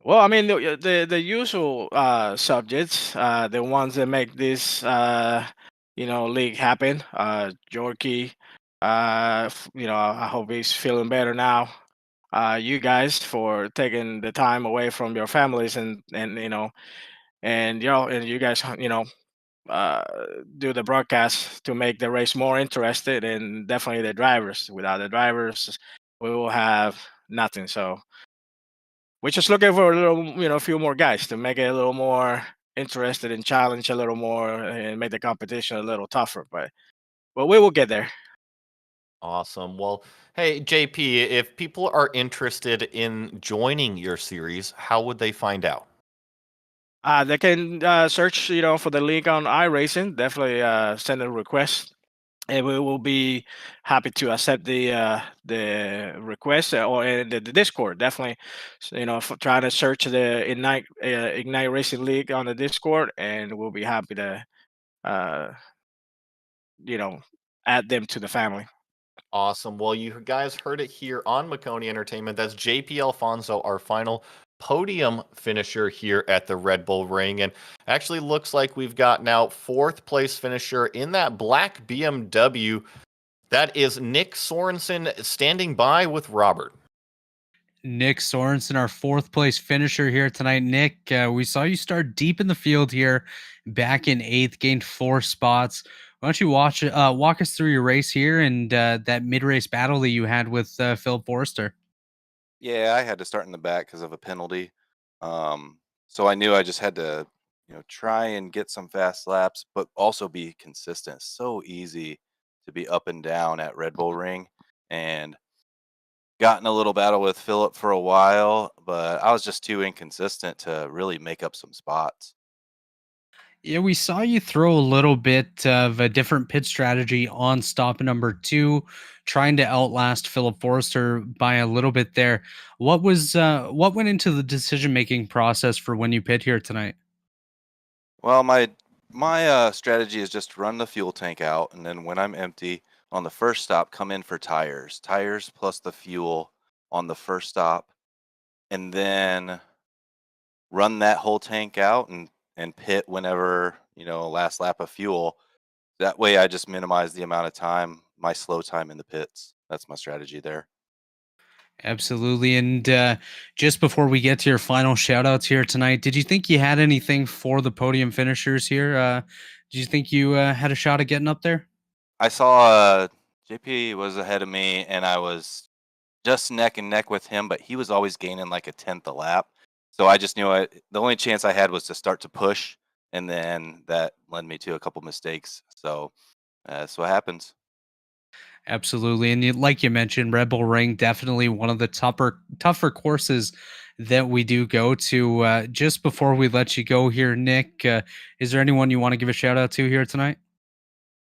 Well, I mean the usual subjects, the ones that make this league happen. Jorky, I hope he's feeling better now. You guys for taking the time away from your families and you guys uh, do the broadcast to make the race more interested, and definitely the drivers. Without the drivers, we will have nothing. So we're just looking for a little, a few more guys to make it a little more interested and challenge a little more and make the competition a little tougher. But we will get there.
Awesome. Well, hey, JP, if people are interested in joining your series, how would they find out?
They can search, for the link on iRacing. Definitely send a request, and we will be happy to accept the request or in the Discord. Definitely, for trying to search the Ignite Racing League on the Discord, and we'll be happy to uh, you know add them to the family.
Awesome. Well, you guys heard it here on Maconi Entertainment. That's JP Alfonso, our final podium finisher here at the Red Bull Ring. And actually looks like we've got now fourth place finisher in that black BMW. That is Nick Sorensen standing by with Robert.
Nick Sorensen, our fourth place finisher here tonight. Nick, we saw you start deep in the field here, back in eighth, gained 4 spots. Why don't you walk us through your race here and that mid-race battle that you had with Phil Forster?
Yeah, I had to start in the back because of a penalty. So I knew I just had to, try and get some fast laps, but also be consistent. It's so easy to be up and down at Red Bull Ring, and got in a little battle with Philip for a while, but I was just too inconsistent to really make up some spots.
Yeah, we saw you throw a little bit of a different pit strategy on stop number 2, trying to outlast Philip Forster by a little bit there. What went into the decision making process for when you pit here tonight?
Well, my strategy is just run the fuel tank out, and then when I'm empty on the first stop, come in for tires plus the fuel on the first stop, and then run that whole tank out and pit whenever, last lap of fuel. That way I just minimize the amount of time, my slow time in the pits. That's my strategy there.
Absolutely. And just before we get to your final shout outs here tonight, did you think you had anything for the podium finishers here? Did you think you had a shot at getting up there?
I saw JP was ahead of me, and I was just neck and neck with him, but he was always gaining like a tenth a lap. So I just knew the only chance I had was to start to push, and then that led me to a couple mistakes. So that's what happens.
Absolutely. And like you mentioned, Red Bull Ring, definitely one of the tougher courses that we do go to. Just before we let you go here, Nick, is there anyone you want to give a shout out to here tonight?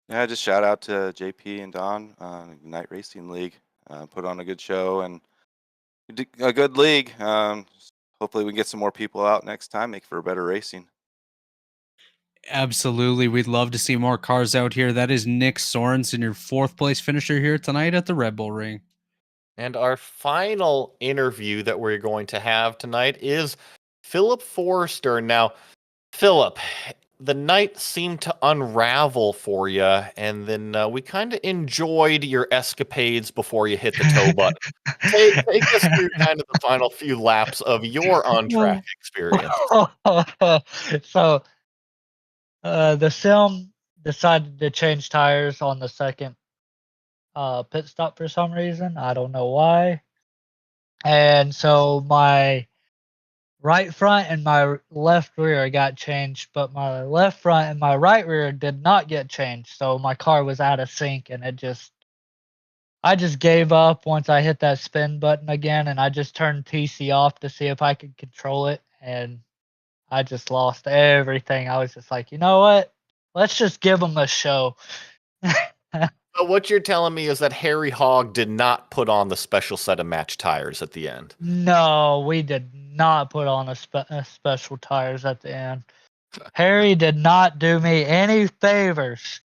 Yeah, just shout out to JP and Don, Ignite Racing League. Put on a good show and a good league. Hopefully we can get some more people out next time, make for better racing.
Absolutely. We'd love to see more cars out here. That is Nick Sorensen, your 4th place finisher here tonight at the Red Bull Ring.
And our final interview that we're going to have tonight is Philip Forrester. Now, Philip, the night seemed to unravel for you, and then we kind of enjoyed your escapades before you hit the tow button. Take us through kind of the final few laps of your on-track experience.
So the sim decided to change tires on the second pit stop for some reason. I don't know why. And so my right front and my left rear got changed, but my left front and my right rear did not get changed. So my car was out of sync, and I just gave up once I hit that spin button again, and I just turned TC off to see if I could control it, and I just lost everything. I was just like, you know what? Let's just give them a show.
So what you're telling me is that Harry Hogg did not put on the special set of match tires at the end.
No, we did not put on a special tires at the end. Harry did not do me any favors.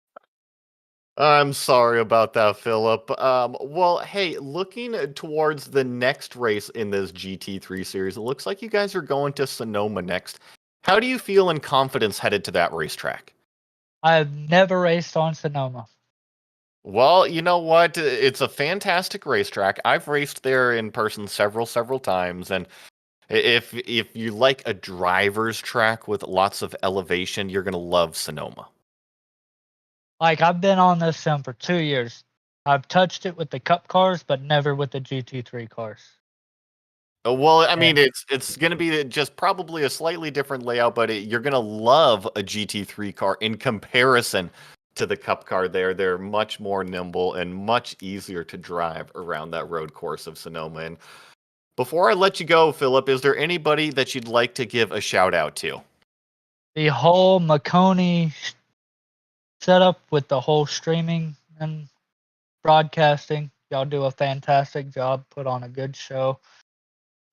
I'm sorry about that, Philip. Well, hey, looking towards the next race in this GT3 series, it looks like you guys are going to Sonoma next. How do you feel in confidence headed to that racetrack?
I've never raced on Sonoma.
Well, you know what? It's a fantastic racetrack. I've raced there in person several times, and if you like a driver's track with lots of elevation, you're gonna love Sonoma.
Like, I've been on this sim for 2 years. I've touched it with the Cup cars, but never with the GT3 cars.
Well, I mean, it's gonna be just probably a slightly different layout, but you're gonna love a GT3 car in comparison to the Cup car there. They're much more nimble and much easier to drive around that road course of Sonoma. And before I let you go, Philip, is there anybody that you'd like to give a shout out to?
The whole Maconi setup with the whole streaming and broadcasting, y'all do a fantastic job. Put on a good show.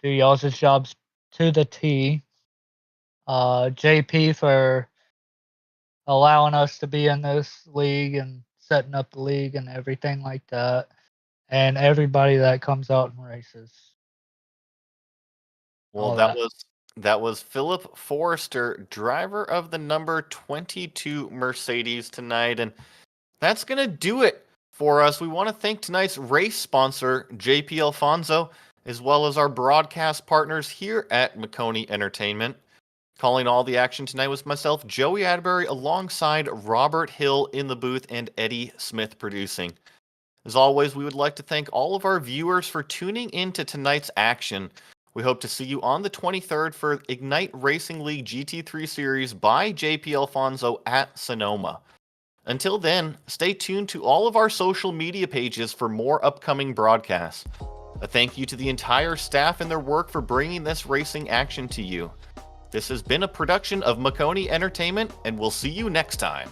Do y'all's jobs to the T. JP for allowing us to be in this league and setting up the league and everything like that, and everybody that comes out and races.
Well,
All
that was Philip Forrester, driver of the number 22 Mercedes tonight, and that's gonna do it for us. We want to thank tonight's race sponsor, JP Alfonso, as well as our broadcast partners here at Maconi Entertainment. Calling all the action tonight was myself, Joey Adbury, alongside Robert Hill in the booth and Eddie Smith producing. As always, we would like to thank all of our viewers for tuning in to tonight's action. We hope to see you on the 23rd for Ignite Racing League GT3 Series by JP Alfonso at Sonoma. Until then, stay tuned to all of our social media pages for more upcoming broadcasts. A thank you to the entire staff and their work for bringing this racing action to you. This has been a production of Maconi Entertainment, and we'll see you next time.